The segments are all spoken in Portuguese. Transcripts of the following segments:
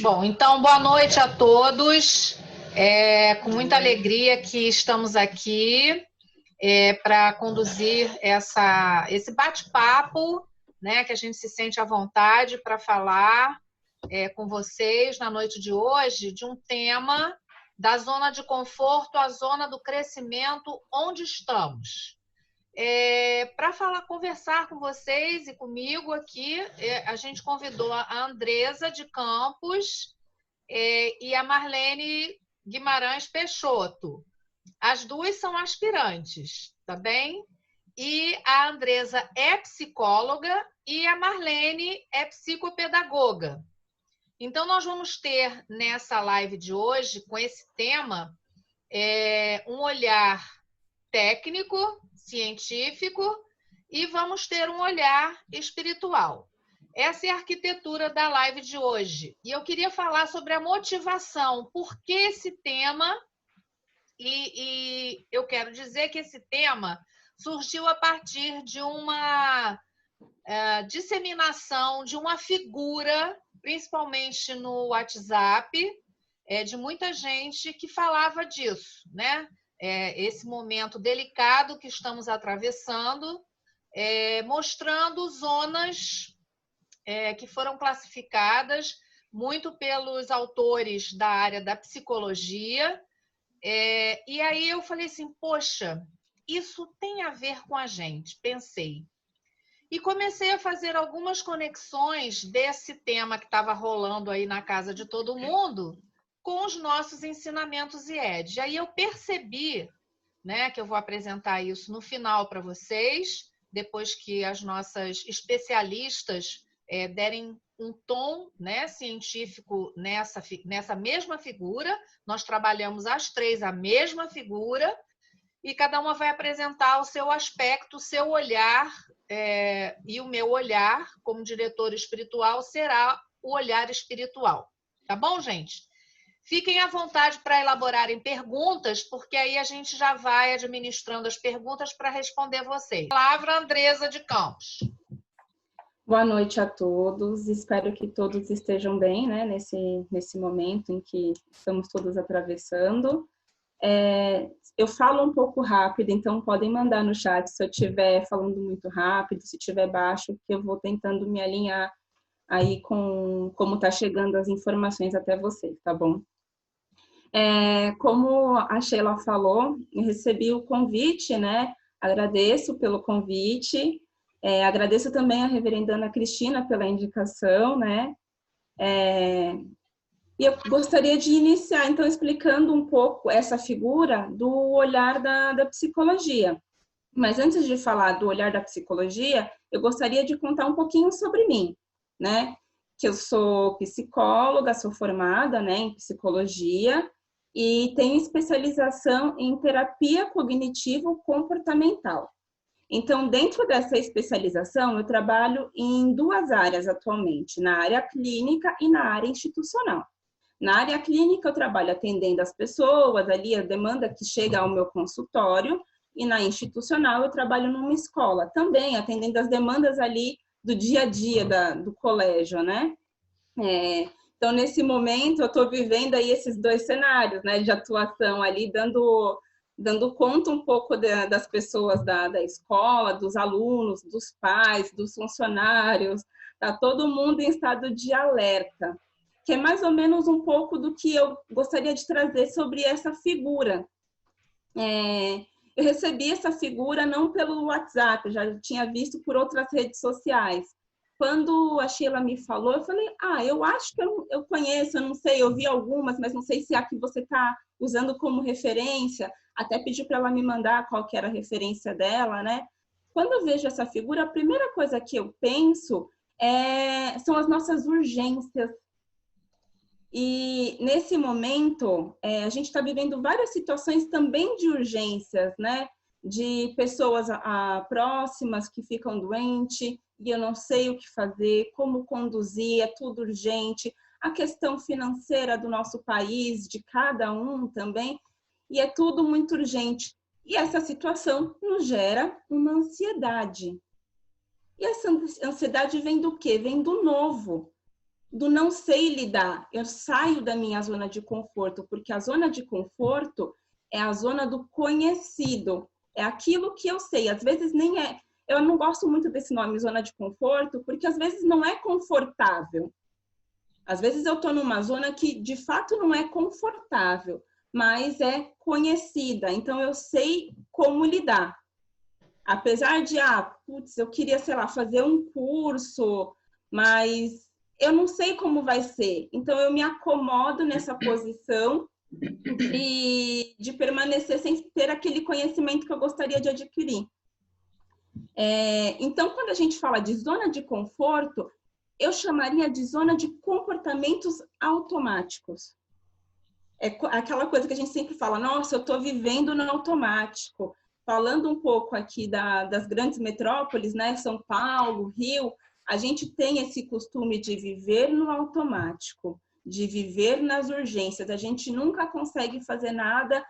Bom, então, boa noite a todos. É com muita alegria que estamos aqui para conduzir esse bate-papo, né, que a gente se sente à vontade para falar com vocês na noite de hoje de um tema da zona de conforto à zona do crescimento, onde estamos. Para conversar com vocês e comigo aqui, a gente convidou a Andresa de Campos e a Marlene Guimarães Peixoto. As duas são aspirantes, tá bem? E a Andresa é psicóloga e a Marlene é psicopedagoga. Então, nós vamos ter nessa live de hoje, com esse tema, um olhar técnico, científico, e vamos ter um olhar espiritual. Essa é a arquitetura da live de hoje. E eu queria falar sobre a motivação. Por que esse tema? E eu quero dizer que esse tema surgiu a partir de uma disseminação de uma figura, principalmente no WhatsApp, de muita gente que falava disso, né? Esse momento delicado que estamos atravessando, mostrando zonas que foram classificadas muito pelos autores da área da psicologia. E aí eu falei assim, poxa, isso tem a ver com a gente, pensei. E comecei a fazer algumas conexões desse tema que estava rolando aí na casa de todo mundo com os nossos ensinamentos IED. Aí eu percebi, né, que eu vou apresentar isso no final para vocês, depois que as nossas especialistas derem um tom, né, científico nessa mesma figura. Nós trabalhamos as três a mesma figura e cada uma vai apresentar o seu aspecto, o seu olhar, e o meu olhar, como diretora espiritual, será o olhar espiritual. Tá bom, gente? Fiquem à vontade para elaborarem perguntas, porque aí a gente já vai administrando as perguntas para responder vocês. Palavra, Andresa de Campos. Boa noite a todos, espero que todos estejam bem, né, nesse momento em que estamos todos atravessando. Eu falo um pouco rápido, então podem mandar no chat se eu estiver falando muito rápido, se estiver baixo, que eu vou tentando me alinhar aí com como está chegando as informações até vocês, tá bom? Como a Sheila falou, eu recebi o convite, né? Agradeço pelo convite, agradeço também a reverenda Ana Cristina pela indicação, né? E eu gostaria de iniciar, então, explicando um pouco essa figura do olhar da psicologia. Mas antes de falar do olhar da psicologia, eu gostaria de contar um pouquinho sobre mim, né? Que eu sou psicóloga, sou formada, né, em psicologia e tenho especialização em terapia cognitivo-comportamental. Então, dentro dessa especialização, eu trabalho em duas áreas atualmente, na área clínica e na área institucional. Na área clínica, eu trabalho atendendo as pessoas, ali a demanda que chega ao meu consultório, e na institucional, eu trabalho numa escola, também atendendo as demandas ali do dia a dia do colégio, né? Então, nesse momento, eu estou vivendo aí esses dois cenários, né, de atuação ali, dando conta um pouco das pessoas da escola, dos alunos, dos pais, dos funcionários, tá todo mundo em estado de alerta, que é mais ou menos um pouco do que eu gostaria de trazer sobre essa figura. Eu recebi essa figura não pelo WhatsApp, eu já tinha visto por outras redes sociais. Quando a Sheila me falou, eu falei, eu acho que eu conheço, eu não sei, eu vi algumas, mas não sei se é a que você está usando como referência. Até pedi para ela me mandar qual que era a referência dela, né? Quando eu vejo essa figura, a primeira coisa que eu penso são as nossas urgências. E nesse momento, a gente está vivendo várias situações também de urgências, né? De pessoas próximas que ficam doentes e eu não sei o que fazer, como conduzir, é tudo urgente. A questão financeira do nosso país, de cada um também, e é tudo muito urgente. E essa situação nos gera uma ansiedade. E essa ansiedade vem do quê? Vem do novo. do não sei lidar. Eu saio da minha zona de conforto, porque a zona de conforto é a zona do conhecido. É aquilo que eu sei. Às vezes nem é. Eu não gosto muito desse nome, zona de conforto, porque às vezes não é confortável. Às vezes eu estou numa zona que de fato não é confortável, mas é conhecida. Então eu sei como lidar. Apesar de, putz, eu queria, sei lá, fazer um curso, mas eu não sei como vai ser. Então eu me acomodo nessa posição de permanecer sem ter aquele conhecimento que eu gostaria de adquirir. Então, quando a gente fala de zona de conforto, eu chamaria de zona de comportamentos automáticos. É aquela coisa que a gente sempre fala, nossa, eu estou vivendo no automático. Falando um pouco aqui das grandes metrópoles, né, São Paulo, Rio, a gente tem esse costume de viver no automático, de viver nas urgências. A gente nunca consegue fazer nada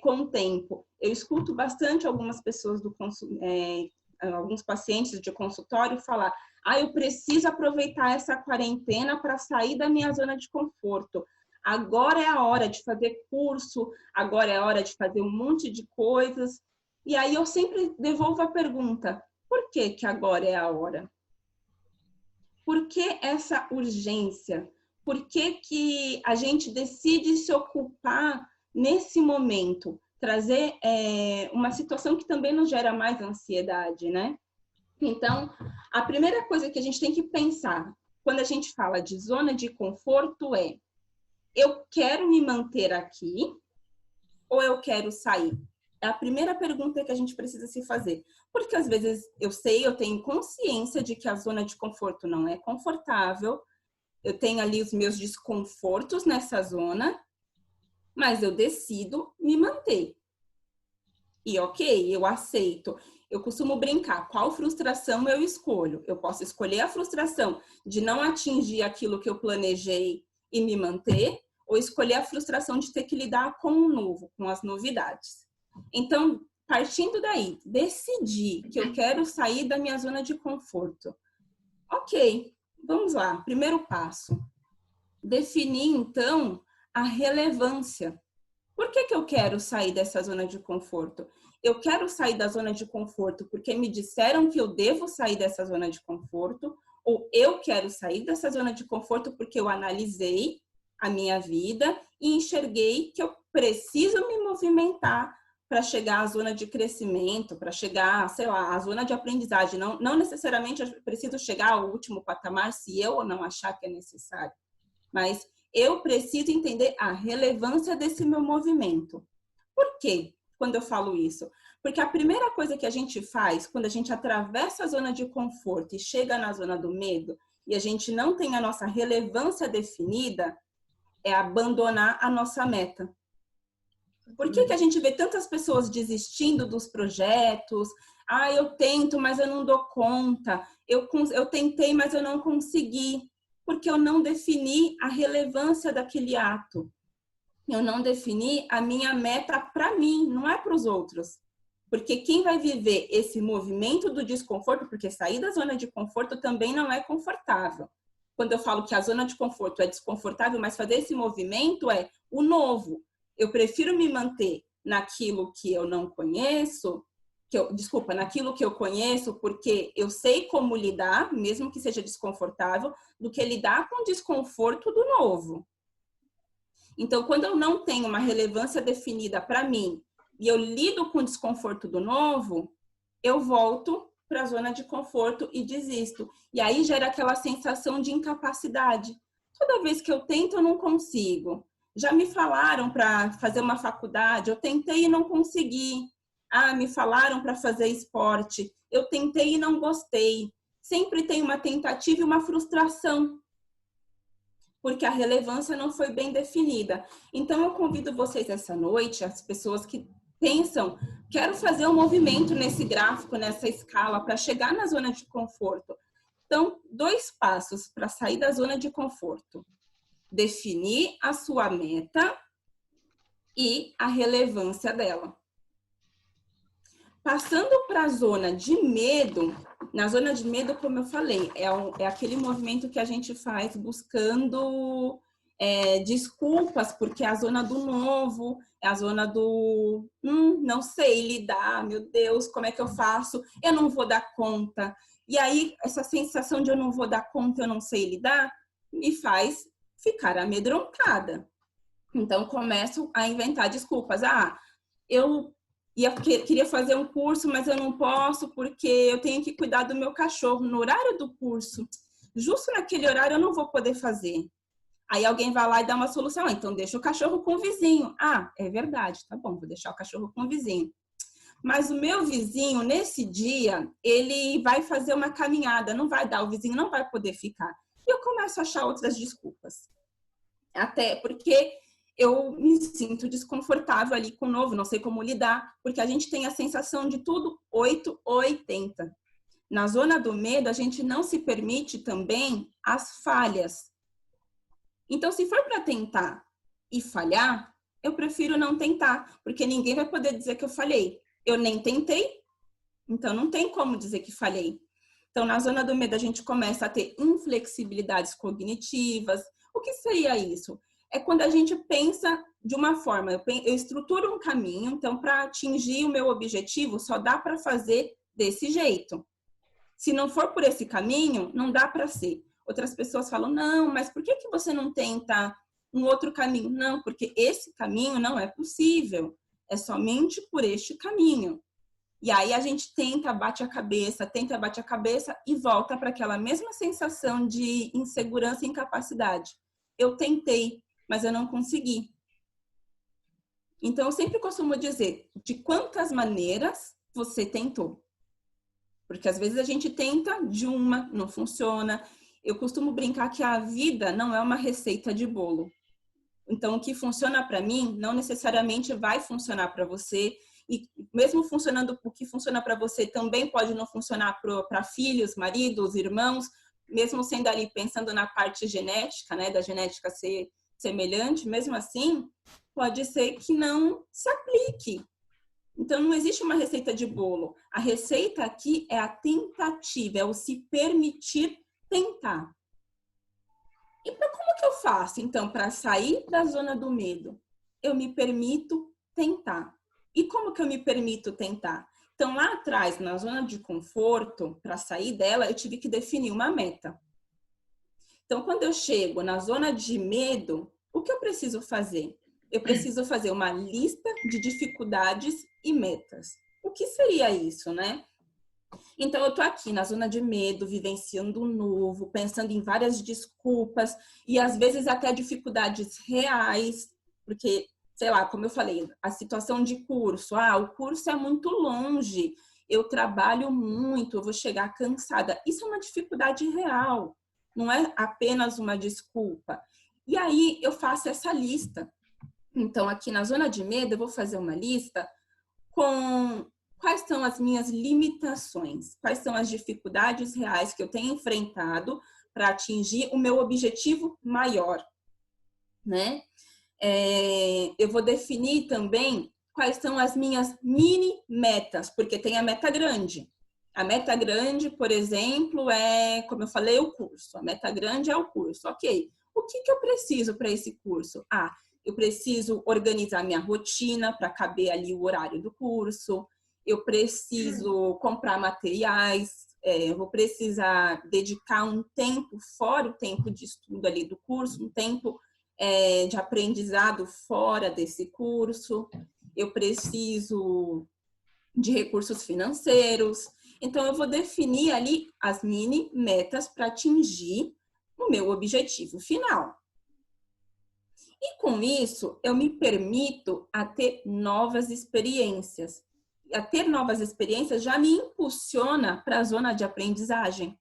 com o tempo. Eu escuto bastante algumas pessoas alguns pacientes de consultório falar, eu preciso aproveitar essa quarentena para sair da minha zona de conforto. Agora é a hora de fazer curso, agora é a hora de fazer um monte de coisas. E aí eu sempre devolvo a pergunta, por que que agora é a hora? Por que essa urgência? Por que que a gente decide se ocupar nesse momento? Trazer uma situação que também nos gera mais ansiedade, né? Então, a primeira coisa que a gente tem que pensar quando a gente fala de zona de conforto é: eu quero me manter aqui ou eu quero sair? É a primeira pergunta que a gente precisa se fazer. Porque às vezes eu tenho consciência de que a zona de conforto não é confortável, eu tenho ali os meus desconfortos nessa zona, mas eu decido me manter. E ok, eu aceito. Eu costumo brincar, qual frustração eu escolho? Eu posso escolher a frustração de não atingir aquilo que eu planejei e me manter, ou escolher a frustração de ter que lidar com o novo, com as novidades. Então, partindo daí, decidir que eu quero sair da minha zona de conforto. Ok, vamos lá, primeiro passo. Definir, então, a relevância. Por que que eu quero sair dessa zona de conforto? Eu quero sair da zona de conforto porque me disseram que eu devo sair dessa zona de conforto, ou eu quero sair dessa zona de conforto porque eu analisei a minha vida e enxerguei que eu preciso me movimentar para chegar à zona de crescimento, para chegar, sei lá, à zona de aprendizagem. Não necessariamente eu preciso chegar ao último patamar se eu não achar que é necessário, mas eu preciso entender a relevância desse meu movimento. Por quê? Quando eu falo isso? Porque a primeira coisa que a gente faz quando a gente atravessa a zona de conforto e chega na zona do medo e a gente não tem a nossa relevância definida, é abandonar a nossa meta. Por que que a gente vê tantas pessoas desistindo dos projetos? Eu tento, mas eu não dou conta. Eu tentei, mas eu não consegui. Porque eu não defini a relevância daquele ato. Eu não defini a minha meta para mim, não é para os outros. Porque quem vai viver esse movimento do desconforto, porque sair da zona de conforto também não é confortável. Quando eu falo que a zona de conforto é desconfortável, mas fazer esse movimento é o novo. Eu prefiro me manter naquilo que eu não conheço, naquilo que eu conheço, porque eu sei como lidar, mesmo que seja desconfortável, do que lidar com o desconforto do novo. Então, quando eu não tenho uma relevância definida para mim e eu lido com o desconforto do novo, eu volto para a zona de conforto e desisto. E aí gera aquela sensação de incapacidade. Toda vez que eu tento, eu não consigo. Já me falaram para fazer uma faculdade, eu tentei e não consegui. Me falaram para fazer esporte, eu tentei e não gostei. Sempre tem uma tentativa e uma frustração, porque a relevância não foi bem definida. Então, eu convido vocês essa noite, as pessoas que pensam, quero fazer um movimento nesse gráfico, nessa escala, para chegar na zona de conforto. Então, 2 passos para sair da zona de conforto. Definir a sua meta e a relevância dela. Passando para a zona de medo, Na zona de medo, como eu falei, é aquele movimento que a gente faz buscando desculpas, porque é a zona do novo, é a zona do não sei lidar, meu Deus, como é que eu faço? Eu não vou dar conta. E aí, essa sensação de eu não vou dar conta, eu não sei lidar, me faz ficar amedrontada. Então, começo a inventar desculpas. Eu queria fazer um curso, mas eu não posso porque eu tenho que cuidar do meu cachorro no horário do curso. Justo naquele horário eu não vou poder fazer. Aí alguém vai lá e dá uma solução. Então, deixa o cachorro com o vizinho. É verdade, tá bom, vou deixar o cachorro com o vizinho. Mas o meu vizinho, nesse dia, ele vai fazer uma caminhada, não vai dar, o vizinho não vai poder ficar. E eu começo a achar outras desculpas. Até porque eu me sinto desconfortável ali com o novo, não sei como lidar, porque a gente tem a sensação de tudo 8 ou 80. Na zona do medo, a gente não se permite também as falhas. Então, se for para tentar e falhar, eu prefiro não tentar, porque ninguém vai poder dizer que eu falhei. Eu nem tentei, então não tem como dizer que falhei. Então, na zona do medo, a gente começa a ter inflexibilidades cognitivas. O que seria isso? É quando a gente pensa de uma forma, eu estruturo um caminho, então, para atingir o meu objetivo, só dá para fazer desse jeito. Se não for por esse caminho, não dá para ser. Outras pessoas falam, não, mas por que você não tenta um outro caminho? Não, porque esse caminho não é possível. É somente por este caminho. E aí a gente tenta, bate a cabeça e volta para aquela mesma sensação de insegurança e incapacidade. Eu tentei, mas eu não consegui. Então, eu sempre costumo dizer, de quantas maneiras você tentou? Porque às vezes a gente tenta de uma, não funciona. Eu costumo brincar que a vida não é uma receita de bolo. Então, o que funciona para mim, não necessariamente vai funcionar para você. E mesmo funcionando, o que funciona para você também pode não funcionar para filhos, maridos, irmãos, mesmo sendo ali pensando na parte genética, né, da genética ser semelhante, mesmo assim, pode ser que não se aplique. Então, não existe uma receita de bolo. A receita aqui é a tentativa, é o se permitir tentar. E como que eu faço, então, para sair da zona do medo? Eu me permito tentar. E como que eu me permito tentar? Então, lá atrás, na zona de conforto, para sair dela, eu tive que definir uma meta. Então, quando eu chego na zona de medo, o que eu preciso fazer? Eu preciso fazer uma lista de dificuldades e metas. O que seria isso, né? Então, eu tô aqui na zona de medo, vivenciando o novo, pensando em várias desculpas e às vezes até dificuldades reais, porque, sei lá, como eu falei, a situação de curso. O curso é muito longe, eu trabalho muito, eu vou chegar cansada. Isso é uma dificuldade real, não é apenas uma desculpa. E aí, eu faço essa lista. Então, aqui na zona de medo, eu vou fazer uma lista com quais são as minhas limitações, quais são as dificuldades reais que eu tenho enfrentado para atingir o meu objetivo maior, né? Eu vou definir também quais são as minhas mini metas, porque tem a meta grande. A meta grande, por exemplo, é, como eu falei, o curso. A meta grande é o curso. Ok. O que eu preciso para esse curso? Eu preciso organizar minha rotina para caber ali o horário do curso. Eu preciso comprar materiais. Eu vou precisar dedicar um tempo, fora o tempo de estudo ali do curso, um tempo de aprendizado fora desse curso. Eu preciso de recursos financeiros. Então, eu vou definir ali as mini metas para atingir o meu objetivo final. E com isso, eu me permito a ter novas experiências. A ter novas experiências já me impulsiona para a zona de aprendizagem.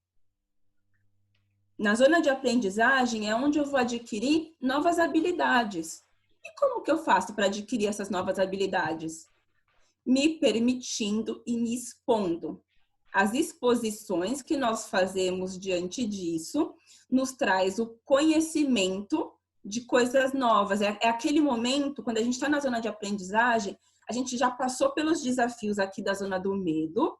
Na zona de aprendizagem é onde eu vou adquirir novas habilidades. E como que eu faço para adquirir essas novas habilidades? Me permitindo e me expondo. As exposições que nós fazemos diante disso nos traz o conhecimento de coisas novas. É aquele momento, quando a gente está na zona de aprendizagem, a gente já passou pelos desafios aqui da zona do medo,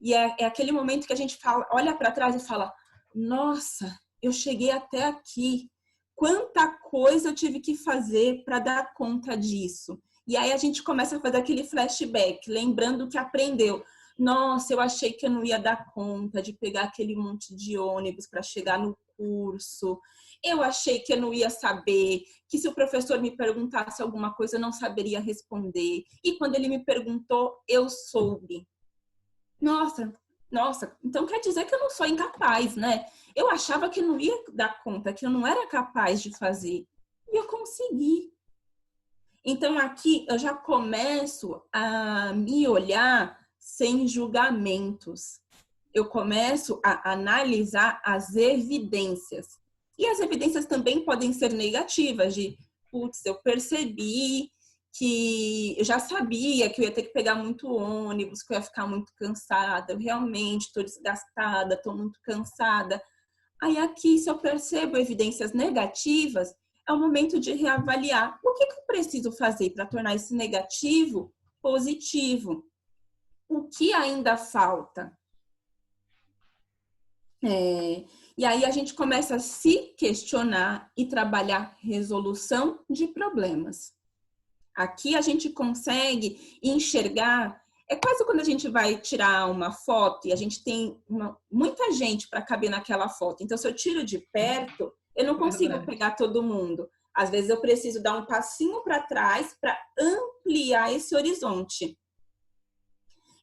E é aquele momento que a gente fala, olha para trás e fala, nossa, eu cheguei até aqui. Quanta coisa eu tive que fazer para dar conta disso. E aí a gente começa a fazer aquele flashback, lembrando que aprendeu. Nossa, eu achei que eu não ia dar conta de pegar aquele monte de ônibus para chegar no curso. Eu achei que eu não ia saber, que se o professor me perguntasse alguma coisa, eu não saberia responder. E quando ele me perguntou, eu soube. Nossa, então quer dizer que eu não sou incapaz, né? Eu achava que eu não ia dar conta, que eu não era capaz de fazer. E eu consegui. Então aqui eu já começo a me olhar sem julgamentos. Eu começo a analisar as evidências. E as evidências também podem ser negativas, de, putz, eu percebi que eu já sabia que eu ia ter que pegar muito ônibus, que eu ia ficar muito cansada, eu realmente estou desgastada, estou muito cansada. Aí aqui, se eu percebo evidências negativas, é o momento de reavaliar. O que eu preciso fazer para tornar esse negativo positivo? O que ainda falta? E aí a gente começa a se questionar e trabalhar resolução de problemas. Aqui a gente consegue enxergar, é quase quando a gente vai tirar uma foto e a gente tem muita gente para caber naquela foto. Então, se eu tiro de perto, eu não consigo pegar todo mundo. Às vezes eu preciso dar um passinho para trás para ampliar esse horizonte.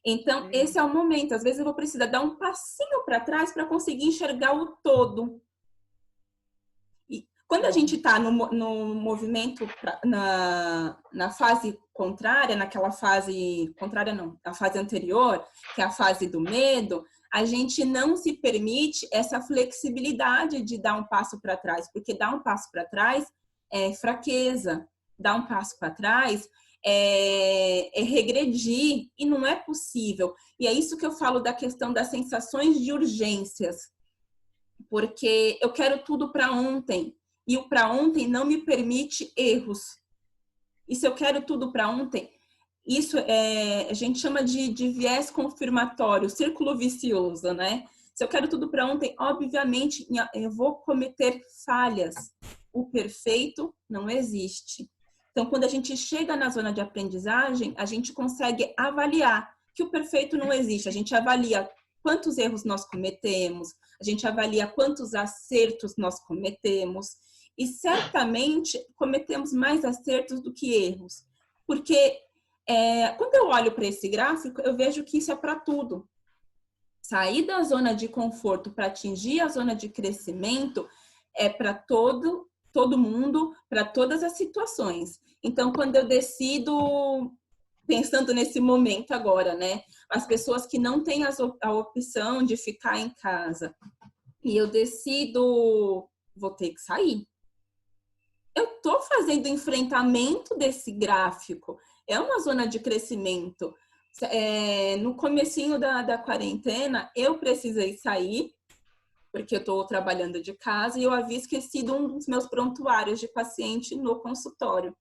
Então, esse é o momento. Às vezes eu vou precisar dar um passinho para trás para conseguir enxergar o todo. E quando a gente está no movimento, na fase contrária, naquela fase... Contrária não, a fase anterior, que é a fase do medo, a gente não se permite essa flexibilidade de dar um passo para trás. Porque dar um passo para trás é fraqueza. Dar um passo para trás é regredir e não é possível. E é isso que eu falo da questão das sensações de urgências, porque eu quero tudo para ontem e o para ontem não me permite erros. E se eu quero tudo para ontem, isso a gente chama de viés confirmatório, círculo vicioso, né? Se eu quero tudo para ontem, obviamente eu vou cometer falhas. O perfeito não existe. Então, quando a gente chega na zona de aprendizagem, a gente consegue avaliar que o perfeito não existe. A gente avalia quantos erros nós cometemos, a gente avalia quantos acertos nós cometemos. E certamente cometemos mais acertos do que erros. Porque quando eu olho para esse gráfico, eu vejo que isso é para tudo. Sair da zona de conforto para atingir a zona de crescimento é para todo mundo, para todas as situações. Então, quando eu decido, pensando nesse momento agora, né? As pessoas que não têm a opção de ficar em casa e eu decido, vou ter que sair. Eu estou fazendo enfrentamento desse gráfico. É uma zona de crescimento. No comecinho da quarentena, eu precisei sair, porque eu estou trabalhando de casa, e eu havia esquecido um dos meus prontuários de paciente no consultório.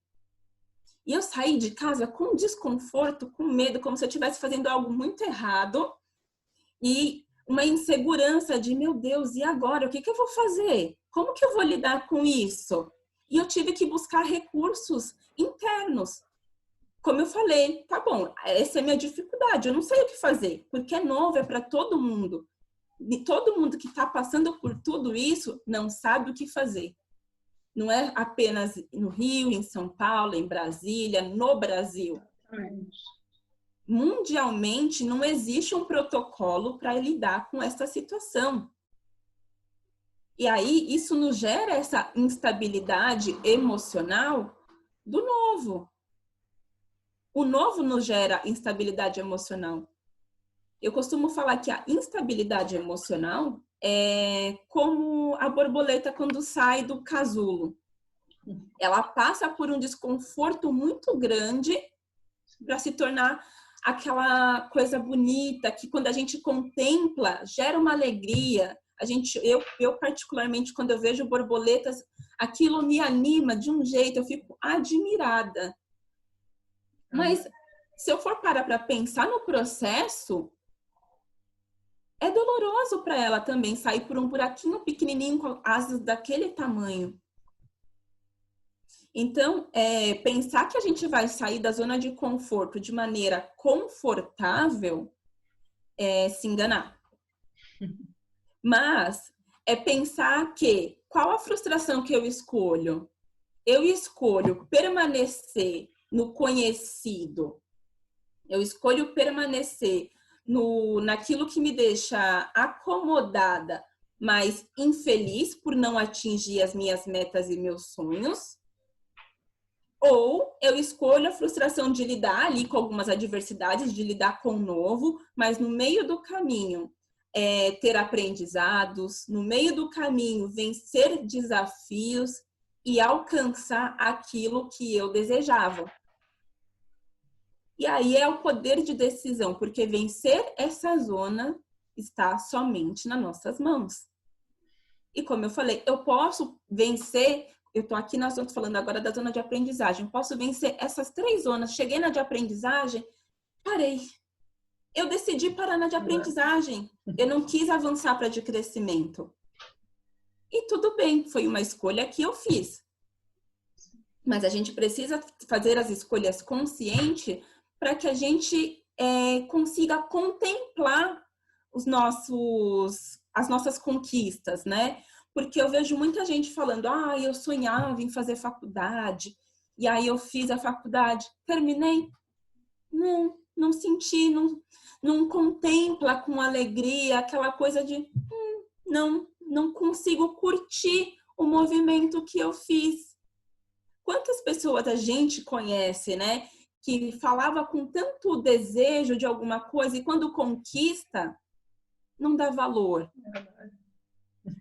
E eu saí de casa com desconforto, com medo, como se eu estivesse fazendo algo muito errado, e uma insegurança de, meu Deus, e agora? O que eu vou fazer? Como que eu vou lidar com isso? E eu tive que buscar recursos internos. Como eu falei, tá bom, essa é a minha dificuldade, eu não sei o que fazer, porque é novo, é para todo mundo. E todo mundo que está passando por tudo isso não sabe o que fazer. Não é apenas no Rio, em São Paulo, em Brasília, no Brasil. Mundialmente, não existe um protocolo para lidar com essa situação. E aí, isso nos gera essa instabilidade emocional do novo. O novo nos gera instabilidade emocional. Eu costumo falar que a instabilidade emocional é como a borboleta quando sai do casulo. Ela passa por um desconforto muito grande para se tornar aquela coisa bonita que quando a gente contempla, gera uma alegria. Eu particularmente, quando eu vejo borboletas, aquilo me anima de um jeito, eu fico admirada. Mas se eu for parar para pensar no processo, é doloroso para ela também sair por um buraquinho pequenininho com asas daquele tamanho. Então, pensar que a gente vai sair da zona de conforto de maneira confortável é se enganar. Mas é pensar que qual a frustração que eu escolho? Eu escolho permanecer no conhecido. Eu escolho permanecer naquilo que me deixa acomodada, mas infeliz por não atingir as minhas metas e meus sonhos. Ou eu escolho a frustração de lidar ali com algumas adversidades, de lidar com o novo, mas no meio do caminho ter aprendizados, no meio do caminho vencer desafios e alcançar aquilo que eu desejava. E aí é o poder de decisão, porque vencer essa zona está somente nas nossas mãos. E como eu falei, eu posso vencer, eu estou aqui na zona, falando agora da zona de aprendizagem, posso vencer essas 3 zonas. Cheguei na de aprendizagem, parei. Eu decidi parar na de aprendizagem. Eu não quis avançar para a de crescimento. E tudo bem, foi uma escolha que eu fiz. Mas a gente precisa fazer as escolhas conscientes para que a gente consiga contemplar as nossas conquistas, né? Porque eu vejo muita gente falando, eu sonhava em fazer faculdade, e aí eu fiz a faculdade, terminei? Não senti, não contempla com alegria aquela coisa de, não consigo curtir o movimento que eu fiz. Quantas pessoas a gente conhece, né? Que falava com tanto desejo de alguma coisa e quando conquista, não dá valor.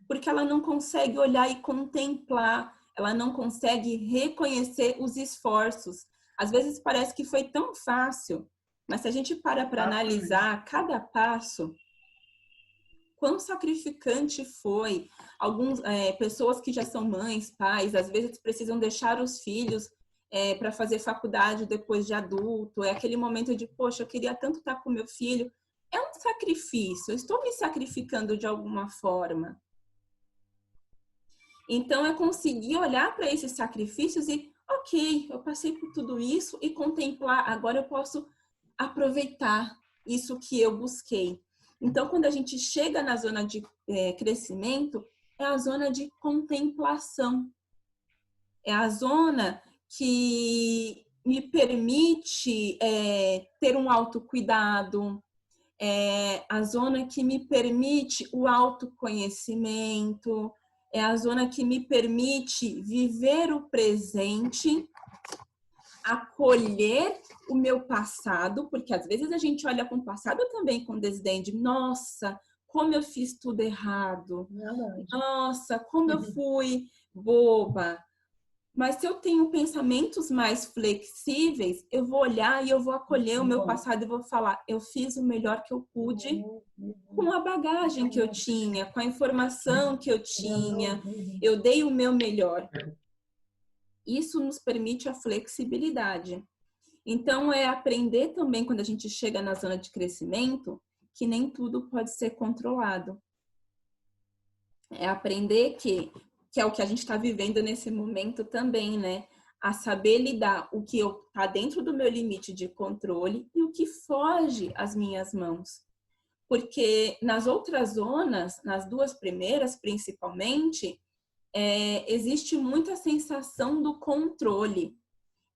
Porque ela não consegue olhar e contemplar, ela não consegue reconhecer os esforços. Às vezes parece que foi tão fácil, mas se a gente para analisar cada passo, quão sacrificante foi. Pessoas que já são mães, pais, às vezes precisam deixar os filhos para fazer faculdade depois de adulto. É aquele momento de, poxa, eu queria tanto estar com meu filho. É um sacrifício, eu estou me sacrificando de alguma forma. Então, é conseguir olhar para esses sacrifícios e, ok, eu passei por tudo isso e contemplar, agora eu posso aproveitar isso que eu busquei. Então, quando a gente chega na zona de crescimento, é a zona de contemplação. É a zona que me permite ter um autocuidado, a zona que me permite o autoconhecimento, é a zona que me permite viver o presente, acolher o meu passado, porque às vezes a gente olha com o passado também com desdém de, nossa, como eu fiz tudo errado, nossa, como eu fui boba. Mas se eu tenho pensamentos mais flexíveis, eu vou olhar e eu vou acolher o meu passado e vou falar, eu fiz o melhor que eu pude com a bagagem que eu tinha, com a informação que eu tinha, eu dei o meu melhor. Isso nos permite a flexibilidade. Então, é aprender também, quando a gente chega na zona de crescimento, que nem tudo pode ser controlado. É aprender que é o que a gente está vivendo nesse momento também, né? A saber lidar o que está dentro do meu limite de controle e o que foge às minhas mãos. Porque nas outras zonas, nas 2 primeiras principalmente, existe muita sensação do controle.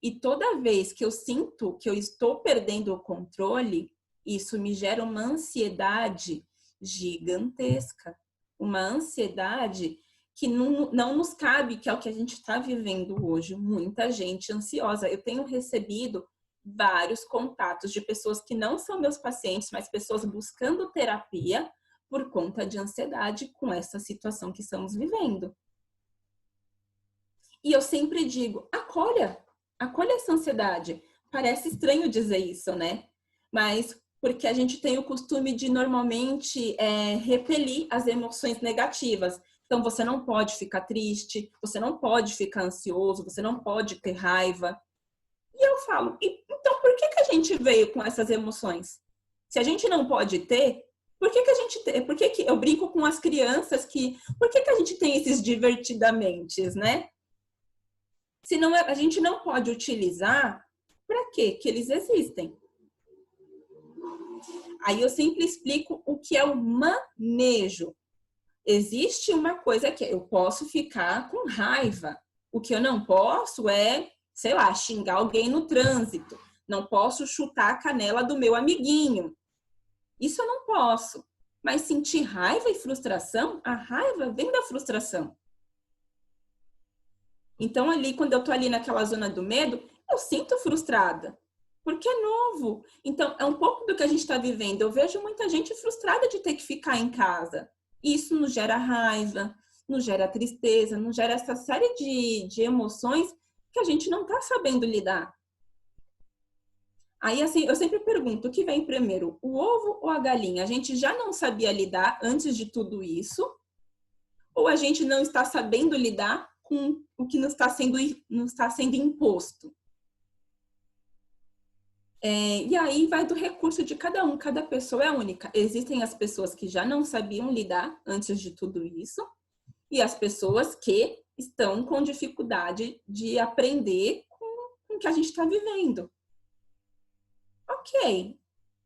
E toda vez que eu sinto que eu estou perdendo o controle, isso me gera uma ansiedade gigantesca. Uma ansiedade que não nos cabe, que é o que a gente está vivendo hoje. Muita gente ansiosa. Eu tenho recebido vários contatos de pessoas que não são meus pacientes, mas pessoas buscando terapia por conta de ansiedade com essa situação que estamos vivendo. E eu sempre digo, acolha essa ansiedade. Parece estranho dizer isso, né? Mas porque a gente tem o costume de normalmente repelir as emoções negativas. Então, você não pode ficar triste, você não pode ficar ansioso, você não pode ter raiva. E eu falo, então por que a gente veio com essas emoções? Se a gente não pode ter, Por que que eu brinco com as crianças por que que a gente tem esses divertidamentes, né? Se não, a gente não pode utilizar, para quê que eles existem? Aí eu sempre explico o que é o manejo. Existe uma coisa que eu posso ficar com raiva. O que eu não posso é, sei lá, xingar alguém no trânsito. Não posso chutar a canela do meu amiguinho. Isso eu não posso. Mas sentir raiva e frustração, a raiva vem da frustração. Então, ali, quando eu tô ali naquela zona do medo, eu sinto frustrada. Porque é novo. Então, é um pouco do que a gente está vivendo. Eu vejo muita gente frustrada de ter que ficar em casa. Isso nos gera raiva, nos gera tristeza, nos gera essa série de emoções que a gente não está sabendo lidar. Aí, assim, eu sempre pergunto, o que vem primeiro, o ovo ou a galinha? A gente já não sabia lidar antes de tudo isso? Ou a gente não está sabendo lidar com o que nos está sendo imposto? E aí vai do recurso de cada um, cada pessoa é única. Existem as pessoas que já não sabiam lidar antes de tudo isso, e as pessoas que estão com dificuldade de aprender com o que a gente está vivendo. Ok,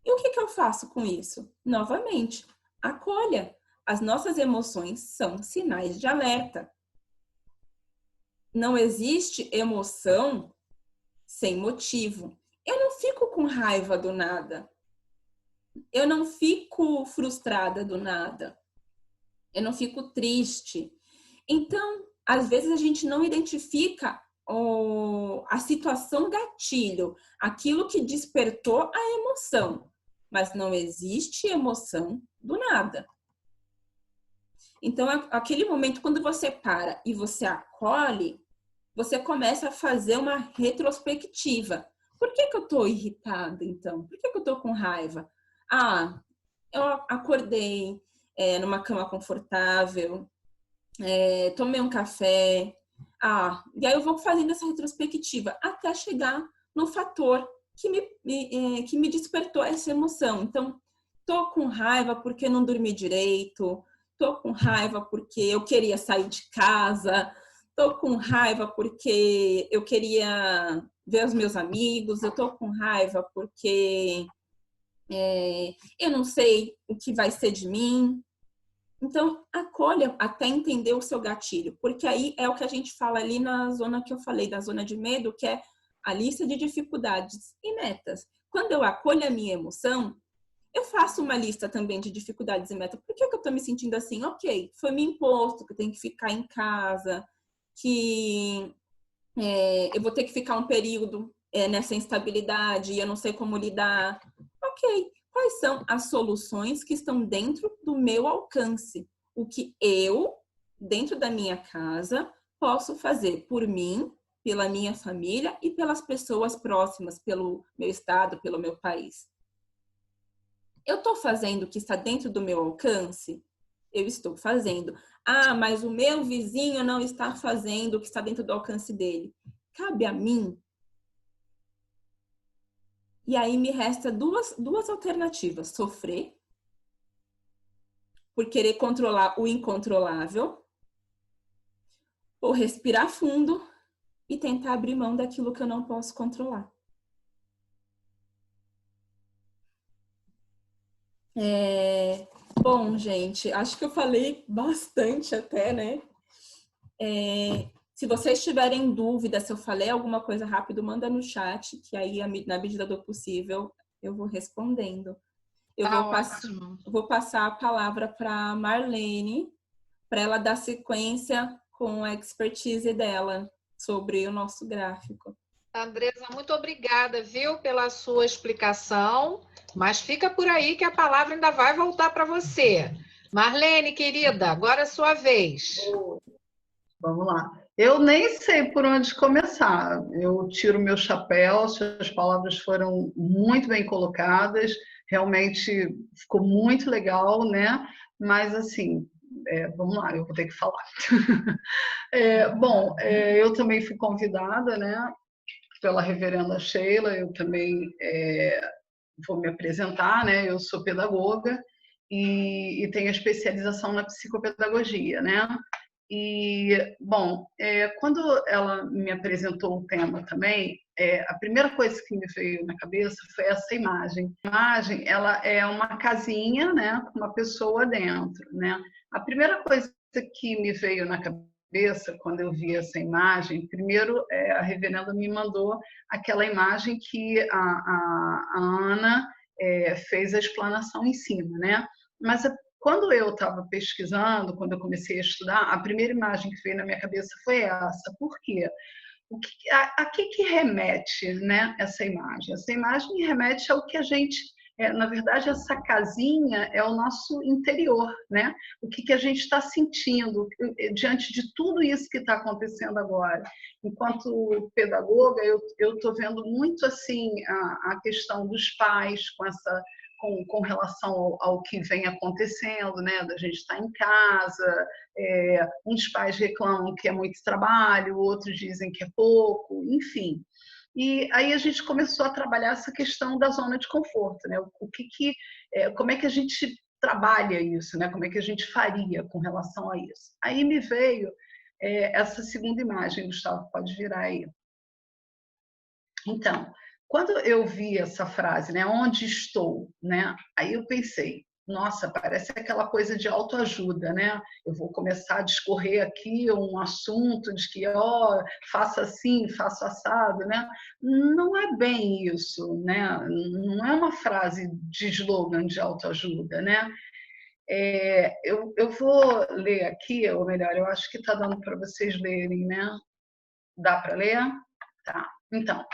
e o que eu faço com isso? Novamente, acolha. As nossas emoções são sinais de alerta. Não existe emoção sem motivo. Eu não fico com raiva do nada. Eu não fico frustrada do nada. Eu não fico triste. Então, às vezes a gente não identifica a situação gatilho, aquilo que despertou a emoção. Mas não existe emoção do nada. Então, aquele momento, quando você para e você acolhe, você começa a fazer uma retrospectiva. Por que eu tô irritada, então? Por que eu tô com raiva? Ah, eu acordei numa cama confortável, tomei um café. E aí eu vou fazendo essa retrospectiva até chegar no fator que me despertou essa emoção. Então, tô com raiva porque não dormi direito, tô com raiva porque eu queria sair de casa, tô com raiva porque eu queria ver os meus amigos, eu tô com raiva porque eu não sei o que vai ser de mim. Então, acolha até entender o seu gatilho, porque aí é o que a gente fala ali na zona que eu falei, da zona de medo, que é a lista de dificuldades e metas. Quando eu acolho a minha emoção, eu faço uma lista também de dificuldades e metas. Por que eu tô me sentindo assim? Ok, foi me imposto que eu tenho que ficar em casa, que eu vou ter que ficar um período nessa instabilidade e eu não sei como lidar. Ok, quais são as soluções que estão dentro do meu alcance? O que eu, dentro da minha casa, posso fazer por mim, pela minha família e pelas pessoas próximas, pelo meu estado, pelo meu país. Eu estou fazendo o que está dentro do meu alcance? Eu estou fazendo. Mas o meu vizinho não está fazendo o que está dentro do alcance dele. Cabe a mim? E aí me resta duas alternativas. Sofrer, por querer controlar o incontrolável, ou respirar fundo e tentar abrir mão daquilo que eu não posso controlar. Bom, gente, acho que eu falei bastante até, né? Se vocês tiverem dúvida, se eu falei alguma coisa rápido, manda no chat, que aí, na medida do possível, eu vou respondendo. Eu vou passar a palavra para Marlene, para ela dar sequência com a expertise dela sobre o nosso gráfico. Andresa, muito obrigada, viu, pela sua explicação, mas fica por aí que a palavra ainda vai voltar para você. Marlene, querida, agora é a sua vez. Vamos lá. Eu nem sei por onde começar. Eu tiro meu chapéu, suas palavras foram muito bem colocadas, realmente ficou muito legal, né? Mas, assim, vamos lá, eu vou ter que falar. Eu também fui convidada, né, pela reverenda Sheila, eu também vou me apresentar, né? Eu sou pedagoga e tenho especialização na psicopedagogia, né? E, bom, quando ela me apresentou o tema também, a primeira coisa que me veio na cabeça foi essa imagem. A imagem, ela é uma casinha, né, com uma pessoa dentro, né? A primeira coisa que me veio na cabeça quando eu vi essa imagem, primeiro, a reverenda me mandou aquela imagem que a Ana fez a explanação em cima, né? Mas quando eu estava pesquisando, quando eu comecei a estudar, a primeira imagem que veio na minha cabeça foi essa. Por quê? A que remete, né, essa imagem? Essa imagem me remete ao que a gente... na verdade, essa casinha é o nosso interior, né? O que a gente está sentindo diante de tudo isso que está acontecendo agora. Enquanto pedagoga, eu estou vendo muito assim a questão dos pais com relação ao que vem acontecendo, né? Da gente estar em casa, uns pais reclamam que é muito trabalho, outros dizem que é pouco, enfim. E aí a gente começou a trabalhar essa questão da zona de conforto, né? Como é que a gente trabalha isso, né? Como é que a gente faria com relação a isso? Aí me veio essa segunda imagem, Gustavo, pode virar aí. Então, quando eu vi essa frase, né, onde estou, né, aí eu pensei, nossa, parece aquela coisa de autoajuda, né? Eu vou começar a discorrer aqui um assunto de que, ó, faça assim, faça assado, né? Não é bem isso, né? Não é uma frase de slogan de autoajuda, né? Eu vou ler aqui, ou melhor, eu acho que está dando para vocês lerem, né? Dá para ler? Tá. Então,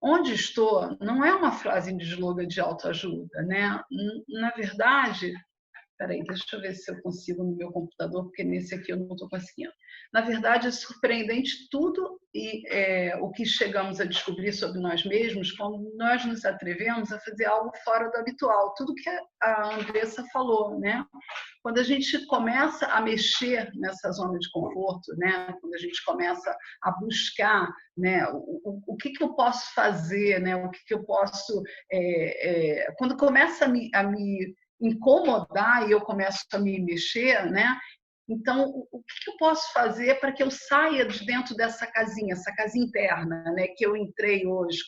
onde estou não é uma frase de slogan de autoajuda, né? Na verdade, peraí, deixa eu ver se eu consigo no meu computador, porque nesse aqui eu não estou conseguindo. Na verdade, é surpreendente tudo o que chegamos a descobrir sobre nós mesmos quando nós nos atrevemos a fazer algo fora do habitual. Tudo que a Andressa falou, né? Quando a gente começa a mexer nessa zona de conforto, né? Quando a gente começa a buscar, né? O que eu posso fazer, né? O que eu posso... quando começa a me incomodar e eu começo a me mexer, né? Então, o que eu posso fazer para que eu saia de dentro dessa casinha, essa casa interna, né? Que eu entrei hoje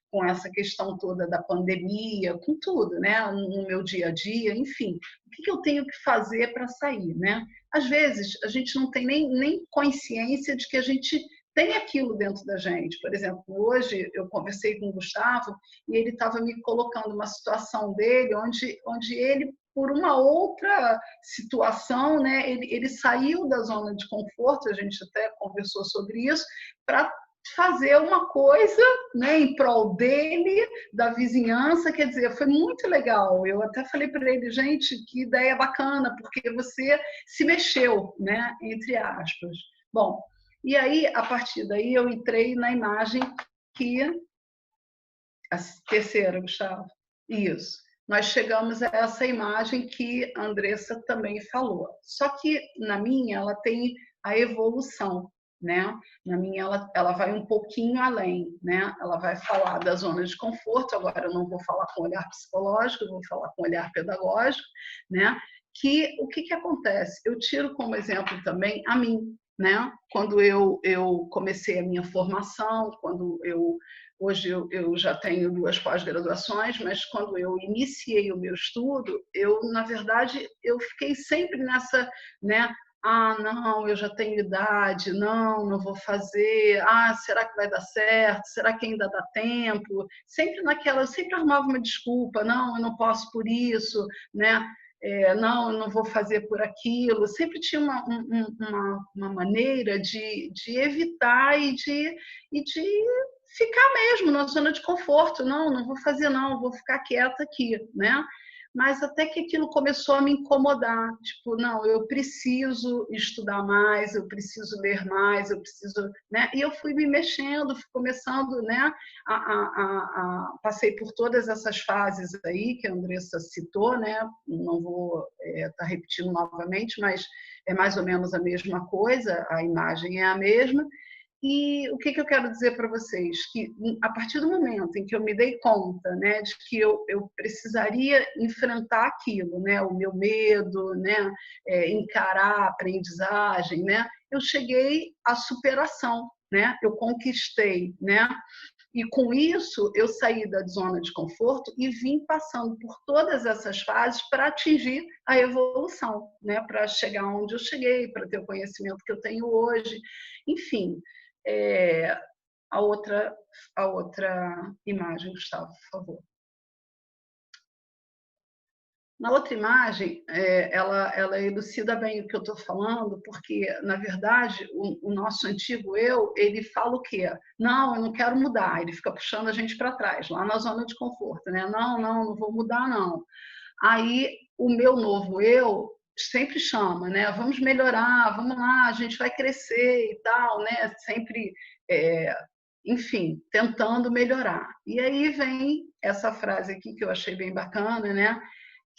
com essa questão toda da pandemia, com tudo, né? No meu dia a dia, enfim. O que eu tenho que fazer para sair, né? Às vezes, a gente não tem nem consciência de que a gente tem aquilo dentro da gente. Por exemplo, hoje eu conversei com o Gustavo e ele estava me colocando uma situação dele onde ele, por uma outra situação, né, ele saiu da zona de conforto, a gente até conversou sobre isso, para fazer uma coisa, né, em prol dele, da vizinhança, quer dizer, foi muito legal. Eu até falei para ele, gente, que ideia bacana, porque você se mexeu, né, entre aspas. Bom, e aí, a partir daí, eu entrei na imagem que... A terceira, Gustavo. Isso. Nós chegamos a essa imagem que a Andressa também falou. Só que, na minha, ela tem a evolução, né? Na minha, ela vai um pouquinho além, né? Ela vai falar da zona de conforto, agora eu não vou falar com olhar psicológico, eu vou falar com olhar pedagógico, né? O que acontece? Eu tiro como exemplo também a mim, né? Quando eu comecei a minha formação, hoje eu já tenho 2 pós-graduações, mas quando eu iniciei o meu estudo, na verdade, eu fiquei sempre nessa, né? Ah, não, eu já tenho idade, não vou fazer, será que vai dar certo? Será que ainda dá tempo? Sempre eu sempre arrumava uma desculpa, não, eu não posso por isso, né? Não, eu não vou fazer por aquilo. Sempre tinha uma maneira de evitar e de ficar mesmo na zona de conforto. Não vou fazer não, vou ficar quieta aqui, né? Mas até que aquilo começou a me incomodar. Tipo, não, eu preciso estudar mais, eu preciso ler mais, eu preciso... né? E eu fui me mexendo, fui começando, né? Passei por todas essas fases aí que a Andressa citou, né? Não vou estar repetindo novamente, mas é mais ou menos a mesma coisa, a imagem é a mesma. E o que eu quero dizer para vocês? Que a partir do momento em que eu me dei conta, né, de que eu precisaria enfrentar aquilo, né, o meu medo, né, encarar a aprendizagem, né, eu cheguei à superação, né, eu conquistei, né, e com isso eu saí da zona de conforto e vim passando por todas essas fases para atingir a evolução, né, para chegar onde eu cheguei, para ter o conhecimento que eu tenho hoje, enfim. É, a outra imagem, Gustavo, por favor. Na outra imagem, ela elucida bem o que eu estou falando, porque, na verdade, o nosso antigo eu, ele fala o quê? Não, eu não quero mudar. Ele fica puxando a gente para trás, lá na zona de conforto, né? Não vou mudar, não. Aí, o meu novo eu sempre chama, né? Vamos melhorar, vamos lá, a gente vai crescer e tal, né? Sempre, enfim, tentando melhorar. E aí vem essa frase aqui que eu achei bem bacana, né?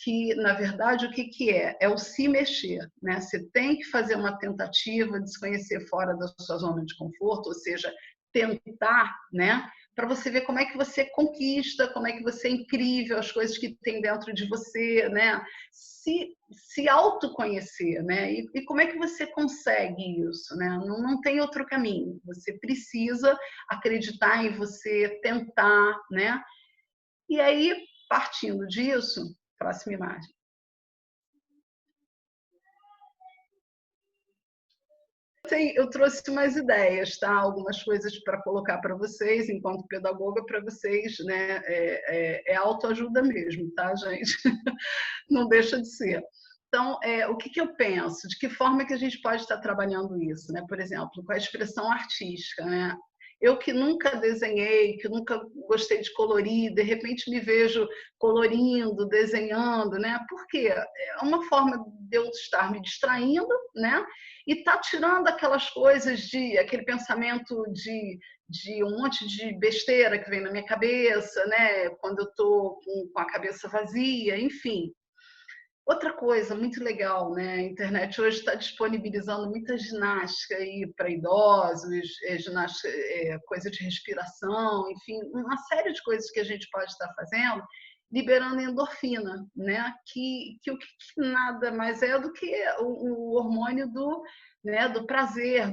Que, na verdade, o que é? É o se mexer, né? Você tem que fazer uma tentativa de se conhecer fora da sua zona de conforto, ou seja, tentar, né? Para você ver como é que você conquista, como é que você é incrível, as coisas que tem dentro de você, né? Se autoconhecer, né? E como é que você consegue isso, né? Não tem outro caminho. Você precisa acreditar em você, tentar, né? E aí, partindo disso, próxima imagem. Eu trouxe umas ideias, tá? Algumas coisas para colocar para vocês, enquanto pedagoga, para vocês, né? É autoajuda mesmo, tá, gente? Não deixa de ser. Então, o que eu penso? De que forma que a gente pode estar trabalhando isso, né? Por exemplo, com a expressão artística, né? Eu que nunca desenhei, que nunca gostei de colorir, de repente me vejo colorindo, desenhando, né? Por quê? É uma forma de eu estar me distraindo, né? E tá tirando aquelas coisas aquele pensamento de um monte de besteira que vem na minha cabeça, né? Quando eu estou com a cabeça vazia, enfim. Outra coisa muito legal, né? A internet hoje está disponibilizando muita ginástica aí para idosos, ginástica, coisa de respiração, enfim, uma série de coisas que a gente pode estar fazendo, liberando endorfina, né? Que o que nada mais é do que o hormônio né, do prazer,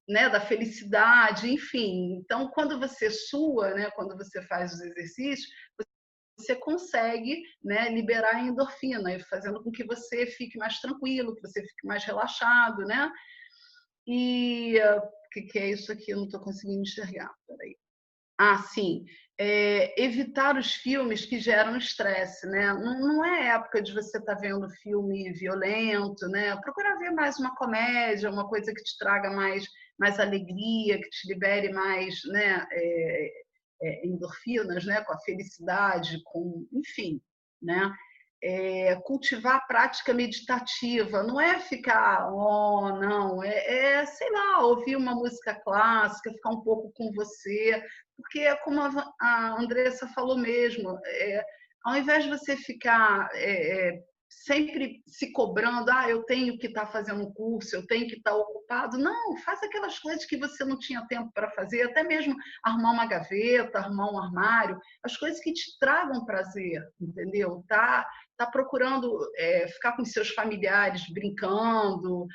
né, da felicidade, enfim. Então, quando você sua, né, quando você faz os exercícios, você consegue, né, liberar a endorfina, fazendo com que você fique mais tranquilo, que você fique mais relaxado, né? E o que é isso aqui? Eu não estou conseguindo enxergar. Peraí. Sim. Evitar os filmes que geram estresse, né? Não é época de você estar vendo filme violento, né? Procura ver mais uma comédia, uma coisa que te traga mais alegria, que te libere mais, né? Endorfinas, né? Com a felicidade, enfim, né? Cultivar a prática meditativa, não é ficar, não, sei lá, ouvir uma música clássica, ficar um pouco com você, porque é como a Andressa falou mesmo, ao invés de você ficar sempre se cobrando, eu tenho que estar fazendo um curso, eu tenho que estar ocupado, não, faz aquelas coisas que você não tinha tempo para fazer, até mesmo arrumar uma gaveta, arrumar um armário, as coisas que te tragam prazer, entendeu? Tá procurando ficar com seus familiares brincando,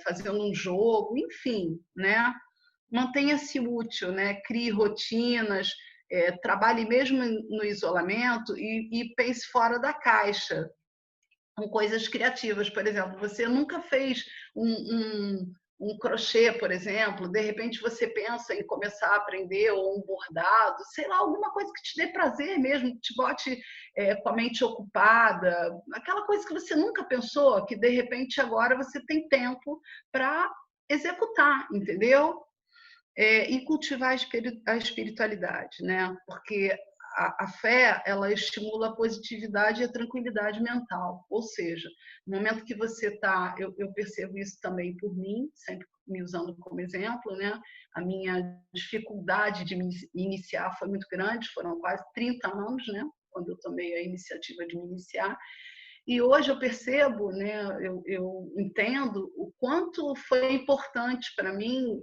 fazendo um jogo, enfim, né? Mantenha-se útil, né? Crie rotinas, trabalhe mesmo no isolamento e pense fora da caixa, com coisas criativas. Por exemplo, você nunca fez um crochê, por exemplo, de repente você pensa em começar a aprender, ou um bordado, sei lá, alguma coisa que te dê prazer mesmo, que te bote com a mente ocupada, aquela coisa que você nunca pensou, que de repente agora você tem tempo para executar, entendeu? E cultivar a espiritualidade, né? Porque a fé, ela estimula a positividade e a tranquilidade mental. Ou seja, no momento que você está, eu percebo isso também por mim, sempre me usando como exemplo, né? A minha dificuldade de me iniciar foi muito grande, foram quase 30 anos, né? Quando eu tomei a iniciativa de me iniciar. E hoje eu percebo, né, eu entendo o quanto foi importante para mim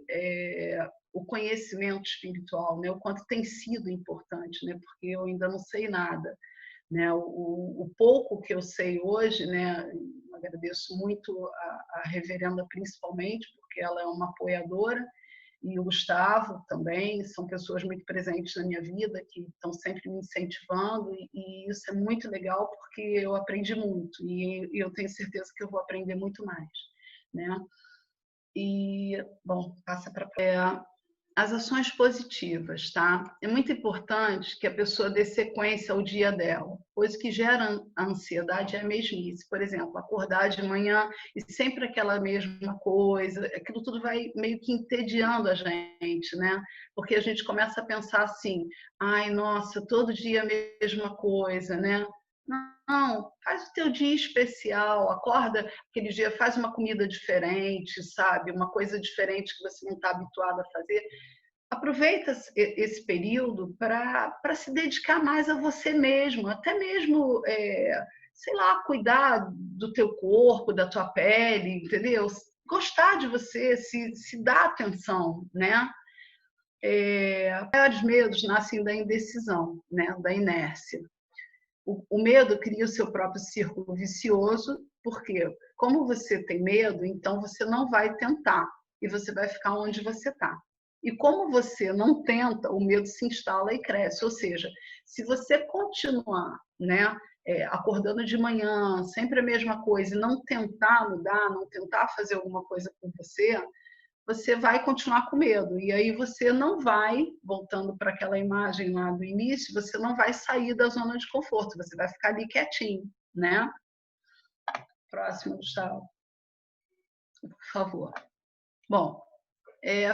o conhecimento espiritual, né, o quanto tem sido importante, né, porque eu ainda não sei nada. Né, o pouco que eu sei hoje, né, agradeço muito a reverenda principalmente, porque ela é uma apoiadora, e o Gustavo também, são pessoas muito presentes na minha vida, que estão sempre me incentivando, e isso é muito legal, porque eu aprendi muito, e eu tenho certeza que eu vou aprender muito mais. Né? E, bom, passa para... As ações positivas, tá? É muito importante que a pessoa dê sequência ao dia dela, pois o que gera a ansiedade é a mesmice. Por exemplo, acordar de manhã e sempre aquela mesma coisa, aquilo tudo vai meio que entediando a gente, né? Porque a gente começa a pensar assim, ai, nossa, todo dia a mesma coisa, né? Não, faz o teu dia especial, acorda aquele dia, faz uma comida diferente, sabe? Uma coisa diferente que você não está habituado a fazer. Aproveita esse período para se dedicar mais a você mesmo, até mesmo, sei lá, cuidar do teu corpo, da tua pele, entendeu? Gostar de você, se dar atenção, né? Os maiores medos nascem da indecisão, né? Da inércia. O medo cria o seu próprio círculo vicioso, porque como você tem medo, então você não vai tentar e você vai ficar onde você está. E como você não tenta, o medo se instala e cresce. Ou seja, se você continuar, né, acordando de manhã, sempre a mesma coisa, e não tentar mudar, não tentar fazer alguma coisa com você vai continuar com medo. E aí você não vai, voltando para aquela imagem lá do início, você não vai sair da zona de conforto, você vai ficar ali quietinho, né? Próximo, Gustavo, por favor. Bom,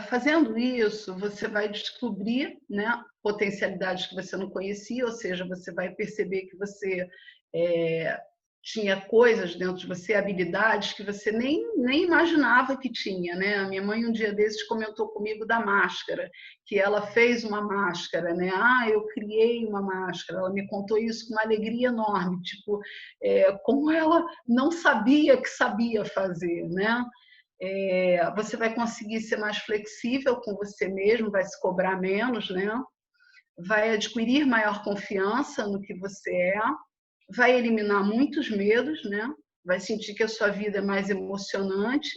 fazendo isso, você vai descobrir, né, potencialidades que você não conhecia, ou seja, você vai perceber que você tinha coisas dentro de você, habilidades que você nem imaginava que tinha, né? A minha mãe um dia desses comentou comigo da máscara, que ela fez uma máscara, né? Ah, eu criei uma máscara. Ela me contou isso com uma alegria enorme, tipo, como ela não sabia que sabia fazer, né? Você vai conseguir ser mais flexível com você mesmo, vai se cobrar menos, né? Vai adquirir maior confiança no que você vai eliminar muitos medos, né? Vai sentir que a sua vida é mais emocionante,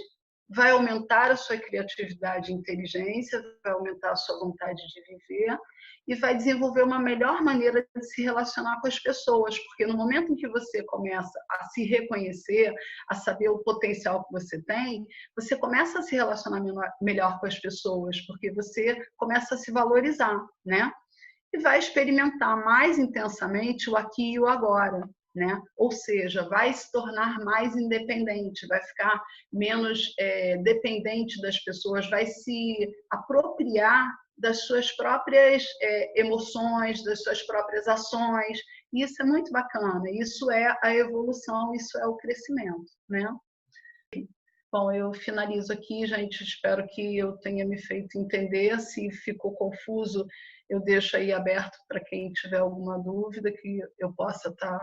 vai aumentar a sua criatividade e inteligência, vai aumentar a sua vontade de viver e vai desenvolver uma melhor maneira de se relacionar com as pessoas, porque no momento em que você começa a se reconhecer, a saber o potencial que você começa a se relacionar melhor com as pessoas, porque você começa a se valorizar, né? E vai experimentar mais intensamente o aqui e o agora, né? Ou seja, vai se tornar mais independente, vai ficar menos dependente das pessoas, vai se apropriar das suas próprias emoções, das suas próprias ações. E isso é muito bacana, isso é a evolução, isso é o crescimento, né? Bom, eu finalizo aqui, gente. Espero que eu tenha me feito entender. Se ficou confuso, eu deixo aí aberto para quem tiver alguma dúvida que eu possa estar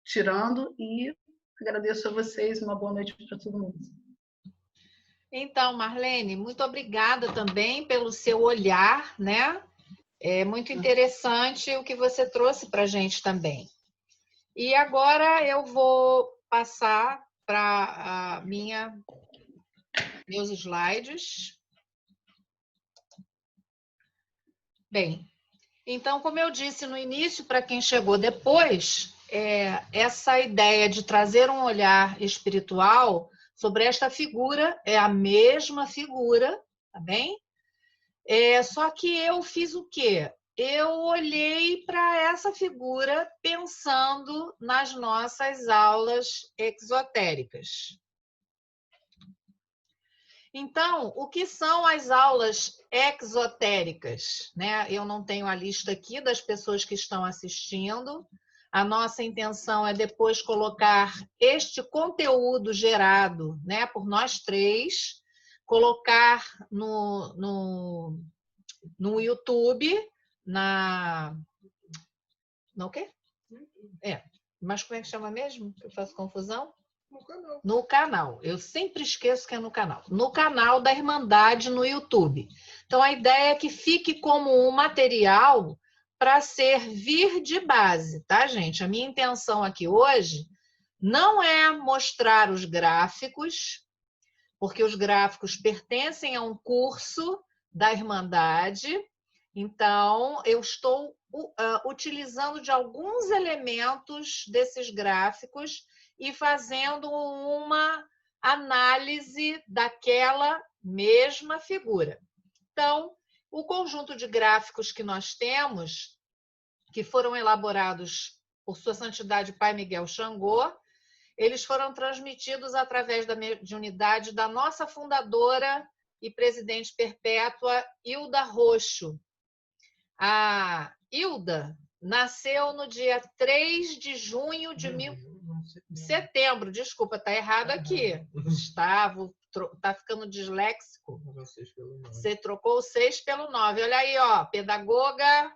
tirando. E agradeço a vocês. Uma boa noite para todo mundo. Então, Marlene, muito obrigada também pelo seu olhar, né? É muito interessante o que você trouxe para a gente também. E agora eu vou passar para meus slides. Bem, então, como eu disse no início, para quem chegou depois, essa ideia de trazer um olhar espiritual sobre esta figura é a mesma figura, tá bem? Só que eu fiz o quê? Eu olhei para essa figura pensando nas nossas aulas exotéricas. Então, o que são as aulas exotéricas? Né? Eu não tenho a lista aqui das pessoas que estão assistindo. A nossa intenção é depois colocar este conteúdo gerado, né, por nós três, colocar no YouTube, no quê? Mas como é que chama mesmo? Que eu faço confusão? No canal. No canal. Eu sempre esqueço que é no canal. No canal da Irmandade no YouTube. Então, a ideia é que fique como um material para servir de base, tá, gente? A minha intenção aqui hoje não é mostrar os gráficos, porque os gráficos pertencem a um curso da Irmandade. Então, eu estou utilizando de alguns elementos desses gráficos e fazendo uma análise daquela mesma figura. Então, o conjunto de gráficos que nós temos, que foram elaborados por Sua Santidade Pai Miguel Xangô, eles foram transmitidos através da mediunidade da nossa fundadora e presidente perpétua, Hilda Roxo. A Hilda nasceu no dia 3 de junho de setembro, desculpa, está errado aqui. Gustavo está ficando disléxico. Você trocou o 6 pelo 9. Olha aí, ó, pedagoga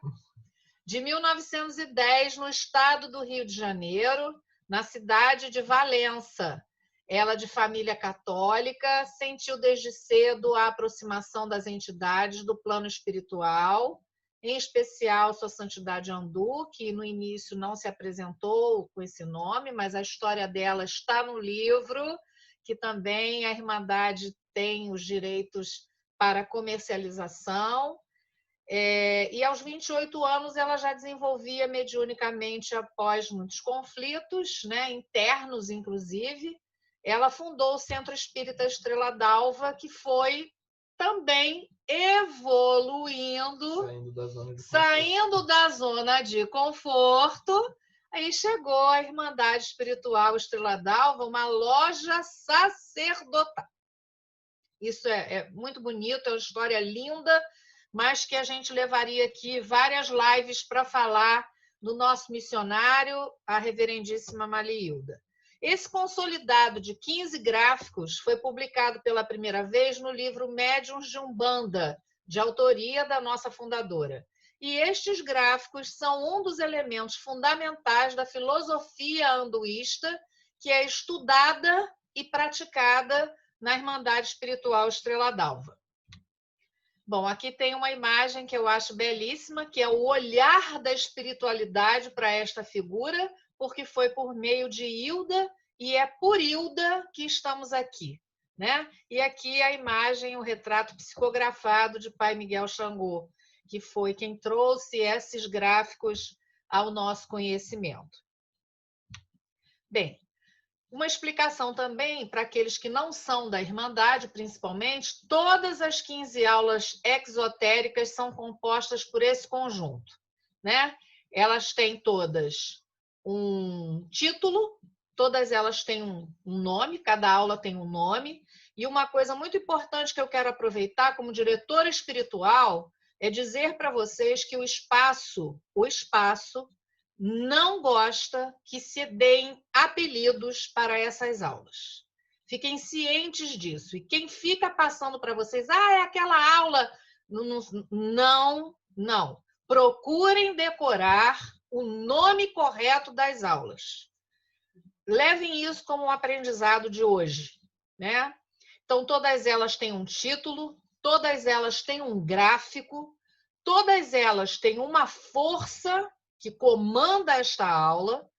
de 1910, no estado do Rio de Janeiro, na cidade de Valença. Ela, de família católica, sentiu desde cedo a aproximação das entidades do plano espiritual, em especial Sua Santidade Andu, que no início não se apresentou com esse nome, mas a história dela está no livro, que também a Irmandade tem os direitos para comercialização. E aos 28 anos ela já desenvolvia mediunicamente após muitos conflitos, né, internos inclusive. Ela fundou o Centro Espírita Estrela d'Alva, que foi também evoluindo, saindo da zona de conforto. Aí chegou a Irmandade Espiritual Estrela d'Alva, uma loja sacerdotal. Isso é muito bonito, é uma história linda, mas que a gente levaria aqui várias lives para falar do nosso missionário, a reverendíssima Malihilda. Esse consolidado de 15 gráficos foi publicado pela primeira vez no livro Médiuns de Umbanda, de autoria da nossa fundadora. E estes gráficos são um dos elementos fundamentais da filosofia anduísta, que é estudada e praticada na Irmandade Espiritual Estrela d'Alva. Bom, aqui tem uma imagem que eu acho belíssima, que é o olhar da espiritualidade para esta figura, porque foi por meio de Hilda, e é por Hilda que estamos aqui, né? E aqui a imagem, o retrato psicografado de Pai Miguel Xangô, que foi quem trouxe esses gráficos ao nosso conhecimento. Bem, uma explicação também para aqueles que não são da Irmandade, principalmente, todas as 15 aulas exotéricas são compostas por esse conjunto, né? Elas têm todas um título, todas elas têm um nome, cada aula tem um nome, e uma coisa muito importante que eu quero aproveitar como diretora espiritual é dizer para vocês que o espaço não gosta que se deem apelidos para essas aulas. Fiquem cientes disso. E quem fica passando para vocês, é aquela aula... Não. Procurem decorar o nome correto das aulas. Levem isso como um aprendizado de hoje, né? Então, todas elas têm um título, todas elas têm um gráfico, todas elas têm uma força que comanda esta aula,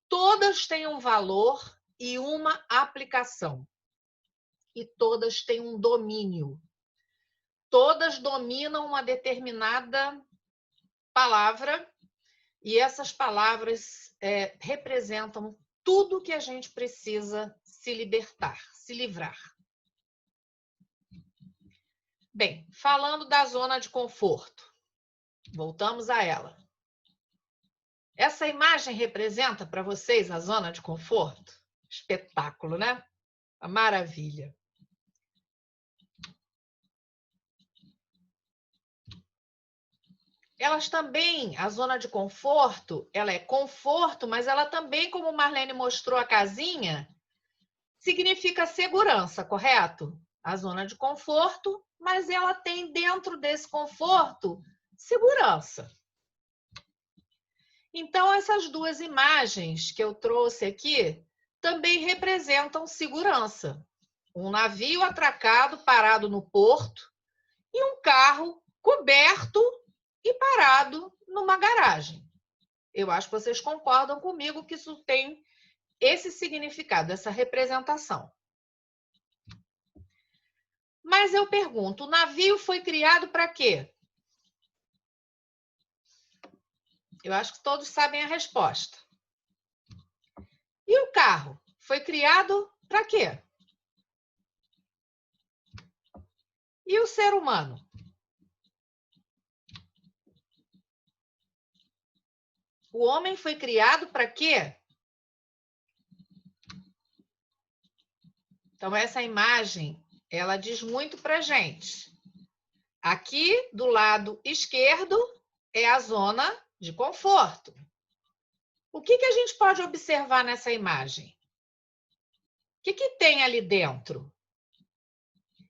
todas têm um valor e uma aplicação. E todas têm um domínio. Todas dominam uma determinada palavra e essas palavras representam tudo que a gente precisa se libertar, se livrar. Bem, falando da zona de conforto, voltamos a ela. Essa imagem representa para vocês a zona de conforto? Espetáculo, né? A maravilha. Elas também, a zona de conforto, ela é conforto, mas ela também, como Marlene mostrou a casinha, significa segurança, correto? A zona de conforto, mas ela tem dentro desse conforto segurança. Então, essas duas imagens que eu trouxe aqui também representam segurança. Um navio atracado, parado no porto, e um carro coberto e parado numa garagem. Eu acho que vocês concordam comigo que isso tem esse significado, essa representação. Mas eu pergunto, o navio foi criado para quê? Eu acho que todos sabem a resposta. E o carro foi criado para quê? E o ser humano? O homem foi criado para quê? Então, essa imagem, ela diz muito para a gente. Aqui, do lado esquerdo, é a zona de conforto. O que a gente pode observar nessa imagem? O que tem ali dentro?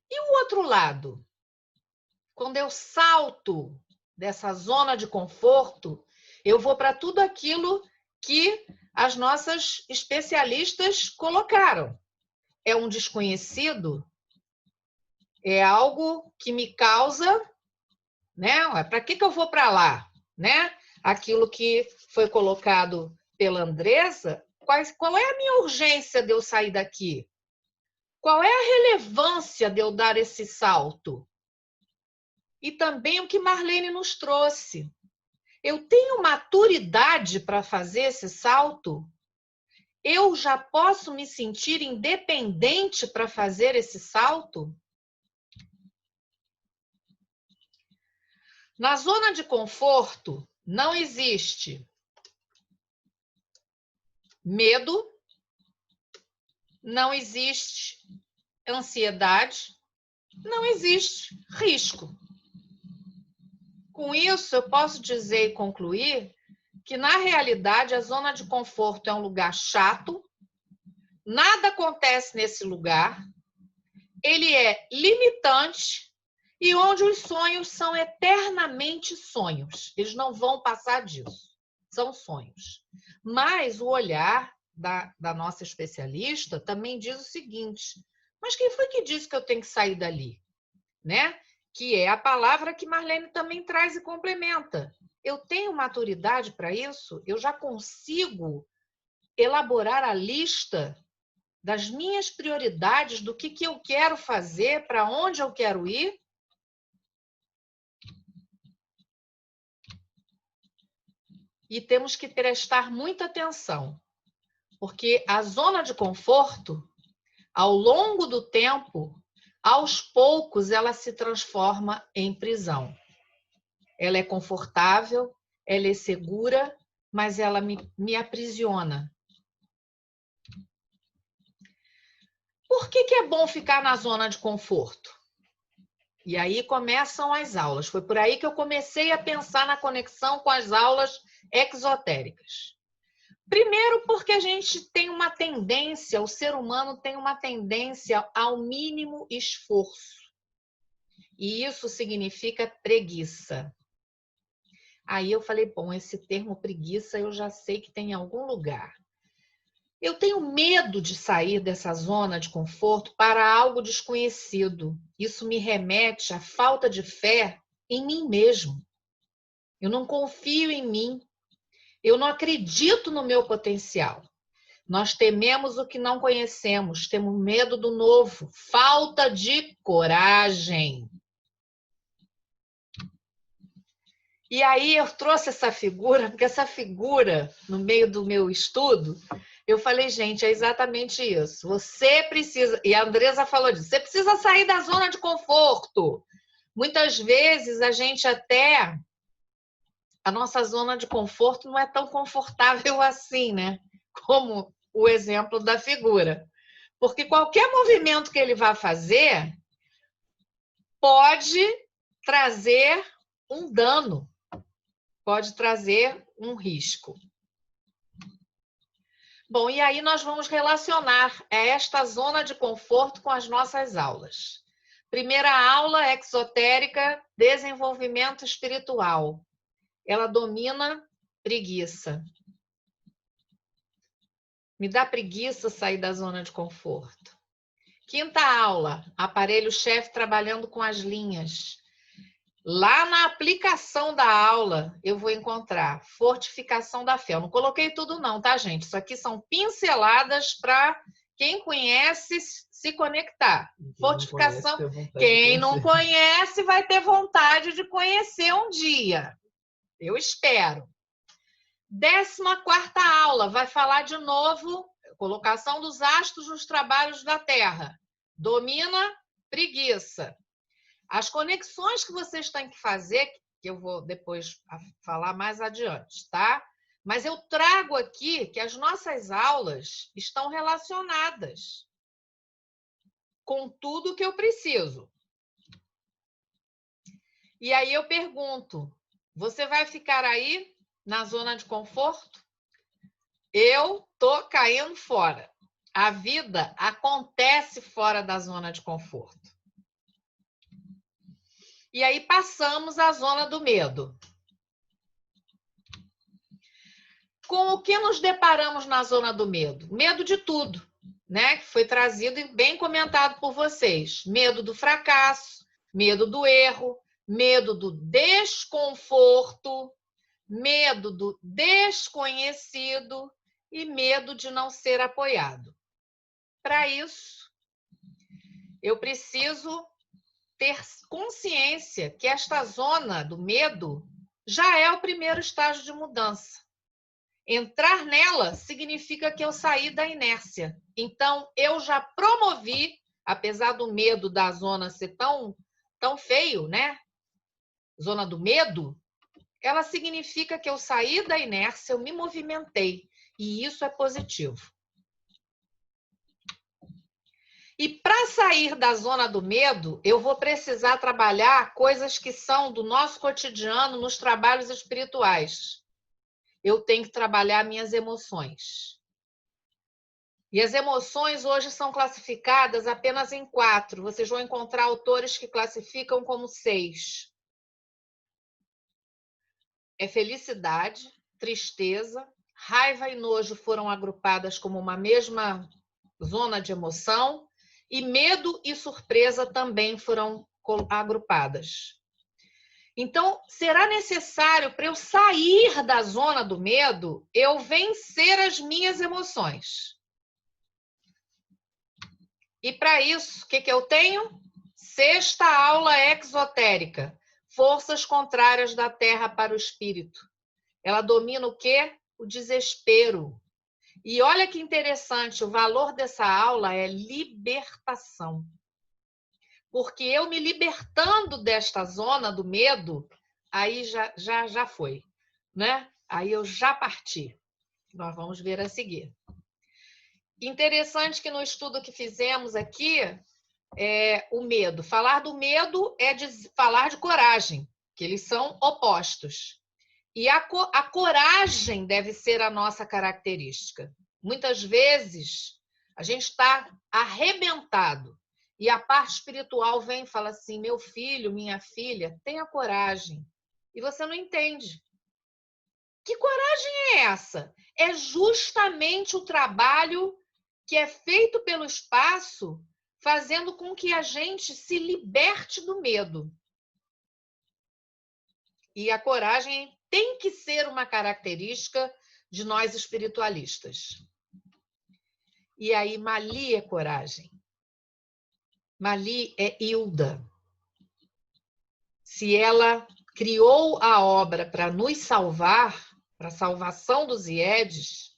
E o outro lado? Quando eu salto dessa zona de conforto, eu vou para tudo aquilo que as nossas especialistas colocaram. É um desconhecido? É algo que me causa, né? Para que eu vou para lá, né? Aquilo que foi colocado pela Andressa, qual é a minha urgência de eu sair daqui? Qual é a relevância de eu dar esse salto? E também o que Marlene nos trouxe. Eu tenho maturidade para fazer esse salto? Eu já posso me sentir independente para fazer esse salto? Na zona de conforto, não existe medo, não existe ansiedade, não existe risco. Com isso, eu posso dizer e concluir que, na realidade, a zona de conforto é um lugar chato, nada acontece nesse lugar, ele é limitante e onde os sonhos são eternamente sonhos. Eles não vão passar disso. São sonhos. Mas o olhar da nossa especialista também diz o seguinte, mas quem foi que disse que eu tenho que sair dali? Né? Que é a palavra que Marlene também traz e complementa. Eu tenho maturidade para isso? Eu já consigo elaborar a lista das minhas prioridades, do que eu quero fazer, para onde eu quero ir? E temos que prestar muita atenção, porque a zona de conforto, ao longo do tempo, aos poucos, ela se transforma em prisão. Ela é confortável, ela é segura, mas ela me aprisiona. Por que é bom ficar na zona de conforto? E aí começam as aulas. Foi por aí que eu comecei a pensar na conexão com as aulas exotéricas. Primeiro, porque a gente tem uma tendência, o ser humano tem uma tendência ao mínimo esforço. E isso significa preguiça. Aí eu falei, bom, esse termo preguiça eu já sei que tem em algum lugar. Eu tenho medo de sair dessa zona de conforto para algo desconhecido. Isso me remete à falta de fé em mim mesmo. Eu não confio em mim. Eu não acredito no meu potencial. Nós tememos o que não conhecemos, temos medo do novo, falta de coragem. E aí eu trouxe essa figura, porque essa figura, no meio do meu estudo, eu falei, gente, é exatamente isso. Você precisa, e a Andressa falou disso, você precisa sair da zona de conforto. Muitas vezes a gente até... A nossa zona de conforto não é tão confortável assim, né? Como o exemplo da figura. Porque qualquer movimento que ele vá fazer pode trazer um dano, pode trazer um risco. Bom, e aí nós vamos relacionar esta zona de conforto com as nossas aulas. Primeira aula, exotérica, desenvolvimento espiritual. Ela domina preguiça. Me dá preguiça sair da zona de conforto. Quinta aula, aparelho-chefe trabalhando com as linhas. Lá na aplicação da aula, eu vou encontrar fortificação da fé. Eu não coloquei tudo não, tá, gente? Isso aqui são pinceladas para quem conhece se conectar. Fortificação. Quem não conhece vai ter vontade de conhecer um dia. Eu espero. 14ª aula vai falar de novo colocação dos astros nos trabalhos da Terra. Domina preguiça. As conexões que vocês têm que fazer, que eu vou depois falar mais adiante, tá? Mas eu trago aqui que as nossas aulas estão relacionadas com tudo que eu preciso. E aí eu pergunto, você vai ficar aí na zona de conforto? Eu tô caindo fora. A vida acontece fora da zona de conforto. E aí passamos à zona do medo. Com o que nos deparamos na zona do medo? Medo de tudo, né? Que foi trazido e bem comentado por vocês. Medo do fracasso, medo do erro, medo do desconforto, medo do desconhecido e medo de não ser apoiado. Para isso, eu preciso ter consciência que esta zona do medo já é o primeiro estágio de mudança. Entrar nela significa que eu saí da inércia. Então, eu já promovi, apesar do medo da zona ser tão feio, né? Zona do medo, ela significa que eu saí da inércia, eu me movimentei. E isso é positivo. E para sair da zona do medo, eu vou precisar trabalhar coisas que são do nosso cotidiano nos trabalhos espirituais. Eu tenho que trabalhar minhas emoções. E as emoções hoje são classificadas apenas em 4. Vocês vão encontrar autores que classificam como 6. É felicidade, tristeza, raiva e nojo foram agrupadas como uma mesma zona de emoção. E medo e surpresa também foram agrupadas. Então, será necessário, para eu sair da zona do medo, eu vencer as minhas emoções. E para isso, o que eu tenho? 6ª aula exotérica. Forças contrárias da Terra para o espírito. Ela domina o quê? O desespero. E olha que interessante, o valor dessa aula é libertação. Porque eu me libertando desta zona do medo, aí já foi, né? Aí eu já parti. Nós vamos ver a seguir. Interessante que no estudo que fizemos aqui, o medo. Falar do medo é falar de coragem, que eles são opostos. E a coragem deve ser a nossa característica. Muitas vezes, a gente está arrebentado. E a parte espiritual vem e fala assim, meu filho, minha filha, tenha coragem. E você não entende. Que coragem é essa? É justamente o trabalho que é feito pelo espaço, fazendo com que a gente se liberte do medo. E a coragem tem que ser uma característica de nós espiritualistas. E aí, Mali é coragem. Mali é Hilda. Se ela criou a obra para nos salvar, para a salvação dos IEDs,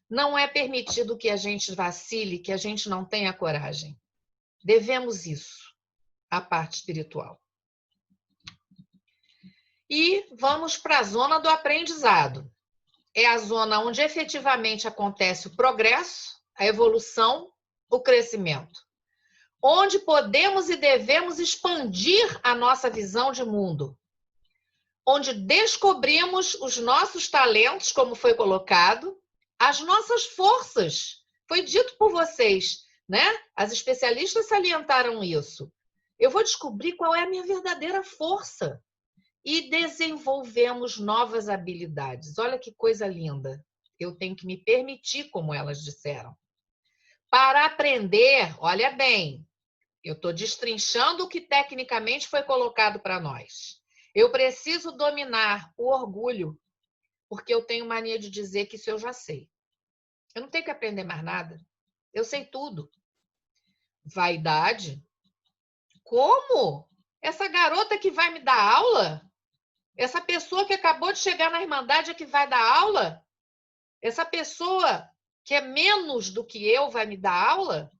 não é permitido que a gente vacile, que a gente não tenha coragem. Devemos isso à parte espiritual. E vamos para a zona do aprendizado. É a zona onde efetivamente acontece o progresso, a evolução, o crescimento. Onde podemos e devemos expandir a nossa visão de mundo. Onde descobrimos os nossos talentos, como foi colocado, as nossas forças. Foi dito por vocês, né? As especialistas salientaram isso. Eu vou descobrir qual é a minha verdadeira força. e desenvolvemos novas habilidades. Olha que coisa linda. Eu tenho que me permitir, como elas disseram. Para aprender, olha bem, eu estou destrinchando o que tecnicamente foi colocado para nós. Eu preciso dominar o orgulho, porque eu tenho mania de dizer que isso eu já sei. Eu não tenho que aprender mais nada. Eu sei tudo. Vaidade? Como? Essa garota que vai me dar aula? Essa pessoa que acabou de chegar na Irmandade é que vai dar aula? Essa pessoa que é menos do que eu vai me dar aula?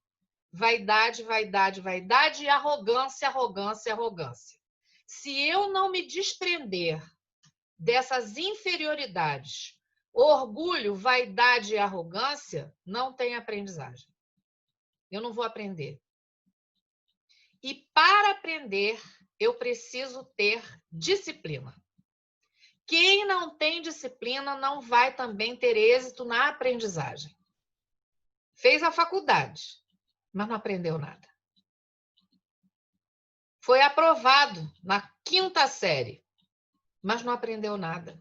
Vaidade, vaidade, vaidade e arrogância, arrogância, arrogância. Se eu não me desprender dessas inferioridades, orgulho, vaidade e arrogância, não tem aprendizagem. Eu não vou aprender. E para aprender, eu preciso ter disciplina. Quem não tem disciplina não vai também ter êxito na aprendizagem. Fez a faculdade, mas não aprendeu nada. Foi aprovado na 5ª série, mas não aprendeu nada.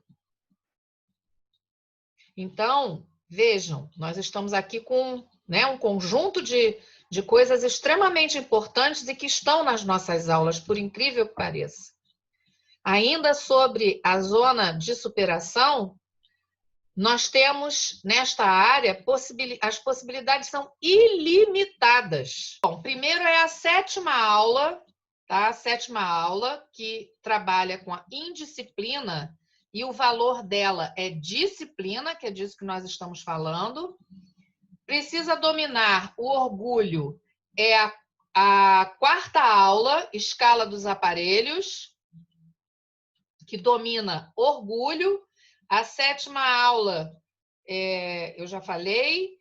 Então, vejam, nós estamos aqui com, né, um conjunto de coisas extremamente importantes e que estão nas nossas aulas, por incrível que pareça. Ainda sobre a zona de superação, nós temos nesta área, as possibilidades são ilimitadas. Bom, primeiro é a 7ª aula, tá? A 7ª aula, que trabalha com a indisciplina, e o valor dela é disciplina, que é disso que nós estamos falando. Precisa dominar o orgulho, é a 4ª aula, escala dos aparelhos, que domina orgulho. A 7ª aula, eu já falei,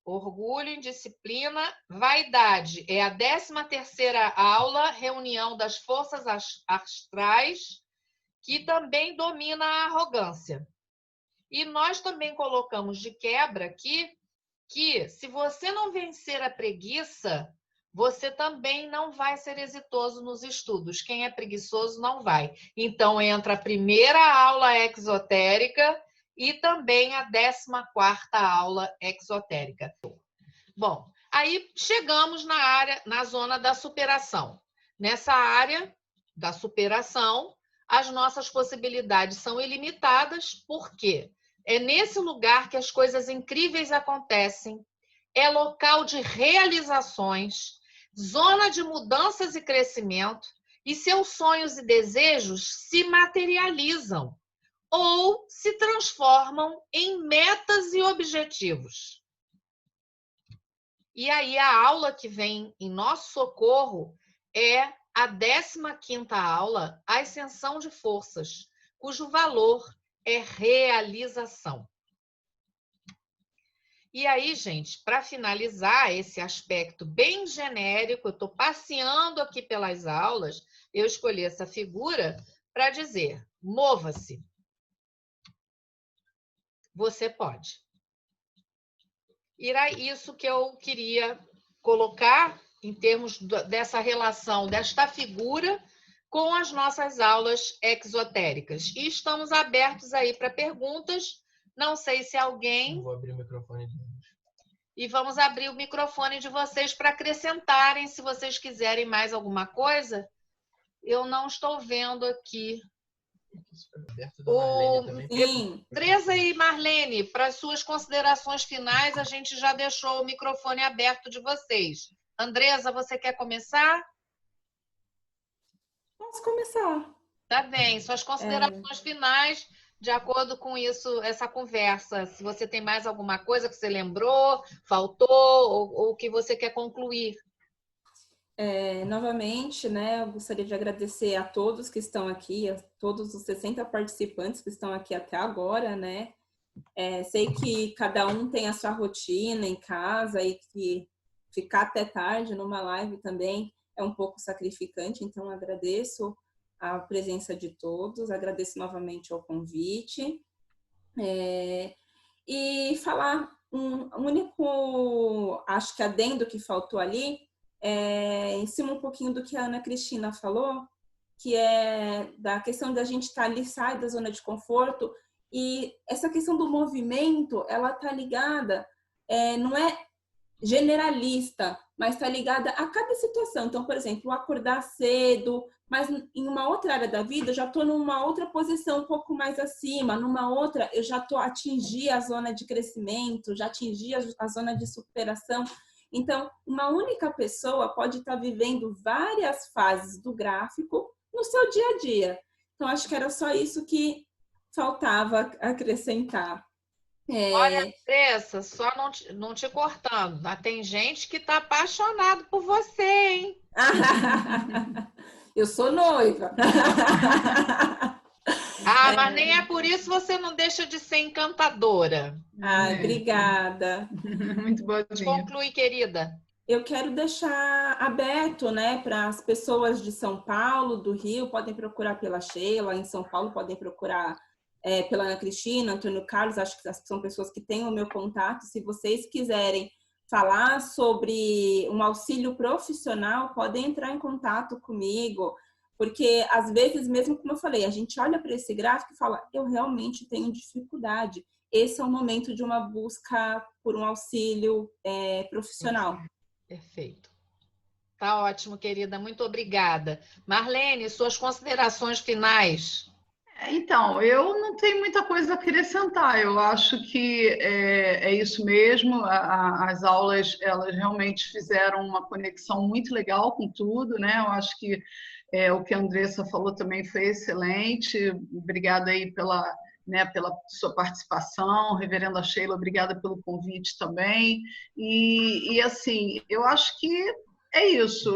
orgulho, indisciplina. Vaidade é a 13ª aula, reunião das forças astrais, que também domina a arrogância. E nós também colocamos de quebra aqui que, se você não vencer a preguiça, você também não vai ser exitoso nos estudos. Quem é preguiçoso não vai. Então, entra a 1ª aula exotérica e também a 14ª aula exotérica. Bom, aí chegamos na zona da superação. Nessa área da superação, as nossas possibilidades são ilimitadas, porque é nesse lugar que as coisas incríveis acontecem, é local de realizações, zona de mudanças e crescimento, e seus sonhos e desejos se materializam ou se transformam em metas e objetivos. E aí a aula que vem em nosso socorro é a 15ª aula, a Ascensão de Forças, cujo valor é realização. E aí, gente, para finalizar esse aspecto bem genérico, eu estou passeando aqui pelas aulas, eu escolhi essa figura para dizer, mova-se. Você pode. E era isso que eu queria colocar em termos dessa relação, desta figura com as nossas aulas exotéricas. E estamos abertos aí para perguntas. Não sei se alguém... Eu vou abrir o microfone de vocês. E vamos abrir o microfone de vocês para acrescentarem, se vocês quiserem mais alguma coisa. Eu não estou vendo aqui. Teresa e Marlene, para as suas considerações finais, a gente já deixou o microfone aberto de vocês. Andresa, você quer começar? Posso começar. Tá bem, suas considerações finais, de acordo com isso, essa conversa. Se você tem mais alguma coisa que você lembrou, faltou, ou que você quer concluir. Novamente, né, eu gostaria de agradecer a todos que estão aqui, a todos os 60 participantes que estão aqui até agora, né? Sei que cada um tem a sua rotina em casa e que ficar até tarde numa live também é um pouco sacrificante, então agradeço a presença de todos, agradeço novamente ao convite. E falar um único, acho que adendo que faltou ali, em cima um pouquinho do que a Ana Cristina falou, que é da questão da gente estar ali, sai da zona de conforto, e essa questão do movimento, ela está ligada, não é generalista, mas está ligada a cada situação. Então, por exemplo, acordar cedo, mas em uma outra área da vida, eu já estou numa outra posição um pouco mais acima, numa outra, eu já atingi a zona de crescimento, já atingi a zona de superação. Então, uma única pessoa pode estar vivendo várias fases do gráfico no seu dia a dia. Então, acho que era só isso que faltava acrescentar. Olha, Andressa, só não te cortando, mas tem gente que está apaixonado por você, hein? Eu sou noiva. Mas nem é por isso você não deixa de ser encantadora. Obrigada. Muito boa. Conclui, querida. Eu quero deixar aberto, né, para as pessoas de São Paulo, do Rio, podem procurar pela Sheila, em São Paulo podem procurar pela Ana Cristina, Antônio Carlos, acho que são pessoas que têm o meu contato. Se vocês quiserem falar sobre um auxílio profissional, podem entrar em contato comigo, porque às vezes, mesmo como eu falei, a gente olha para esse gráfico e fala, eu realmente tenho dificuldade. Esse é o momento de uma busca por um auxílio profissional. Perfeito. Tá ótimo, querida. Muito obrigada. Marlene, suas considerações finais. Então, eu não tenho muita coisa a acrescentar. Eu acho que é isso mesmo. As aulas, elas realmente fizeram uma conexão muito legal com tudo, né? Eu acho que o que a Andressa falou também foi excelente. Obrigada aí pela sua participação. Reverenda Sheila, obrigada pelo convite também. E assim, eu acho que é isso.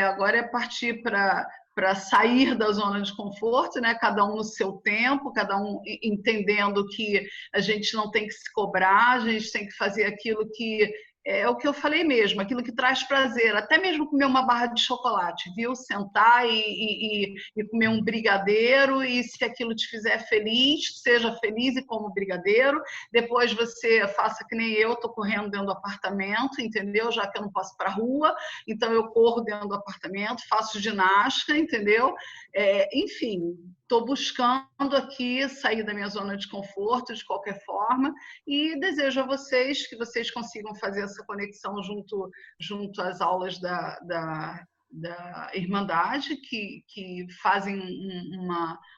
Agora é partir para sair da zona de conforto, né? Cada um no seu tempo, cada um entendendo que a gente não tem que se cobrar, a gente tem que fazer aquilo que é o que eu falei mesmo, aquilo que traz prazer, até mesmo comer uma barra de chocolate, viu? Sentar e comer um brigadeiro, e se aquilo te fizer feliz, seja feliz e coma o brigadeiro. Depois você faça que nem eu, estou correndo dentro do apartamento, entendeu? Já que eu não posso ir para a rua, então eu corro dentro do apartamento, faço ginástica, entendeu? Enfim, estou buscando aqui sair da minha zona de conforto de qualquer forma, e desejo a vocês que vocês consigam fazer essa conexão junto às aulas da Irmandade, que fazem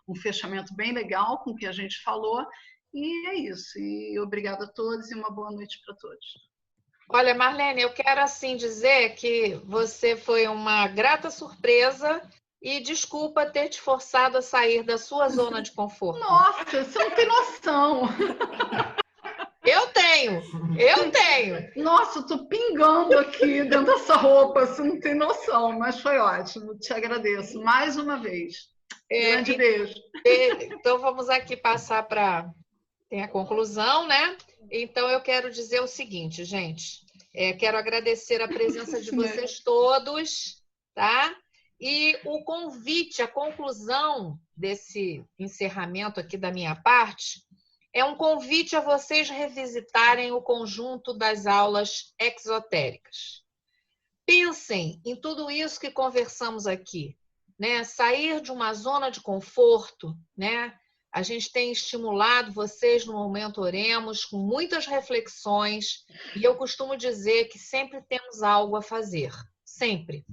um fechamento bem legal com o que a gente falou. E é isso. E obrigada a todos e uma boa noite para todos. Olha, Marlene, eu quero assim dizer que você foi uma grata surpresa. E desculpa ter te forçado a sair da sua zona de conforto. Nossa, você não tem noção. Eu tenho. Nossa, eu tô pingando aqui dentro dessa roupa, você não tem noção, mas foi ótimo. Te agradeço mais uma vez. Grande beijo. Então vamos aqui passar para a conclusão, né? Então eu quero dizer o seguinte, gente. Quero agradecer a presença de vocês todos, tá? E o convite, a conclusão desse encerramento aqui da minha parte, é um convite a vocês revisitarem o conjunto das aulas exotéricas. Pensem em tudo isso que conversamos aqui, né? Sair de uma zona de conforto, né? A gente tem estimulado vocês no Momento Oremos com muitas reflexões, e eu costumo dizer que sempre temos algo a fazer, sempre.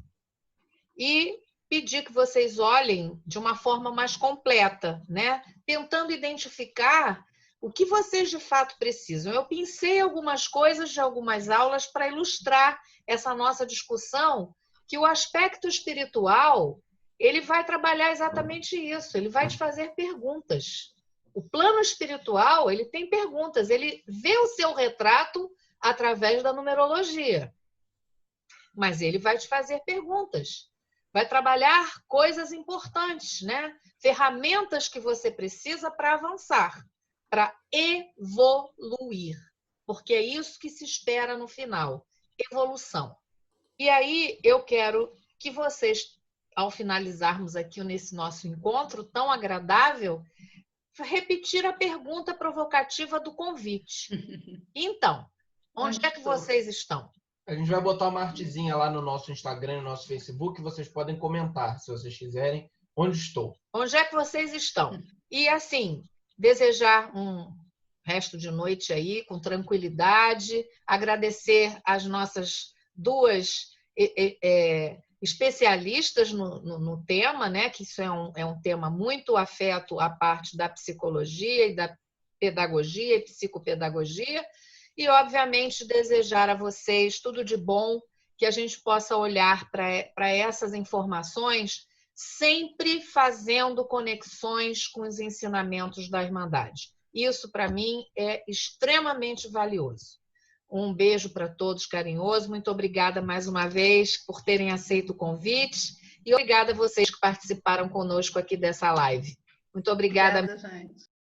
E pedir que vocês olhem de uma forma mais completa, né? Tentando identificar o que vocês de fato precisam. Eu pensei algumas coisas de algumas aulas para ilustrar essa nossa discussão, que o aspecto espiritual, ele vai trabalhar exatamente isso, ele vai te fazer perguntas. O plano espiritual, ele tem perguntas, ele vê o seu retrato através da numerologia, mas ele vai te fazer perguntas. Vai trabalhar coisas importantes, né? Ferramentas que você precisa para avançar, para evoluir. Porque é isso que se espera no final, evolução. E aí eu quero que vocês, ao finalizarmos aqui nesse nosso encontro tão agradável, repetir a pergunta provocativa do convite. Então, onde é que vocês estão? A gente vai botar uma artezinha lá no nosso Instagram, no nosso Facebook, vocês podem comentar, se vocês quiserem, onde estou. Onde é que vocês estão? E, assim, desejar um resto de noite aí com tranquilidade, agradecer as nossas duas especialistas no tema, né? Que isso é um tema muito afeto à parte da psicologia e da pedagogia e psicopedagogia, e, obviamente, desejar a vocês tudo de bom, que a gente possa olhar para essas informações sempre fazendo conexões com os ensinamentos da Irmandade. Isso, para mim, é extremamente valioso. Um beijo para todos carinhoso. Muito obrigada mais uma vez por terem aceito o convite e obrigada a vocês que participaram conosco aqui dessa live. Muito obrigada. Obrigada, gente.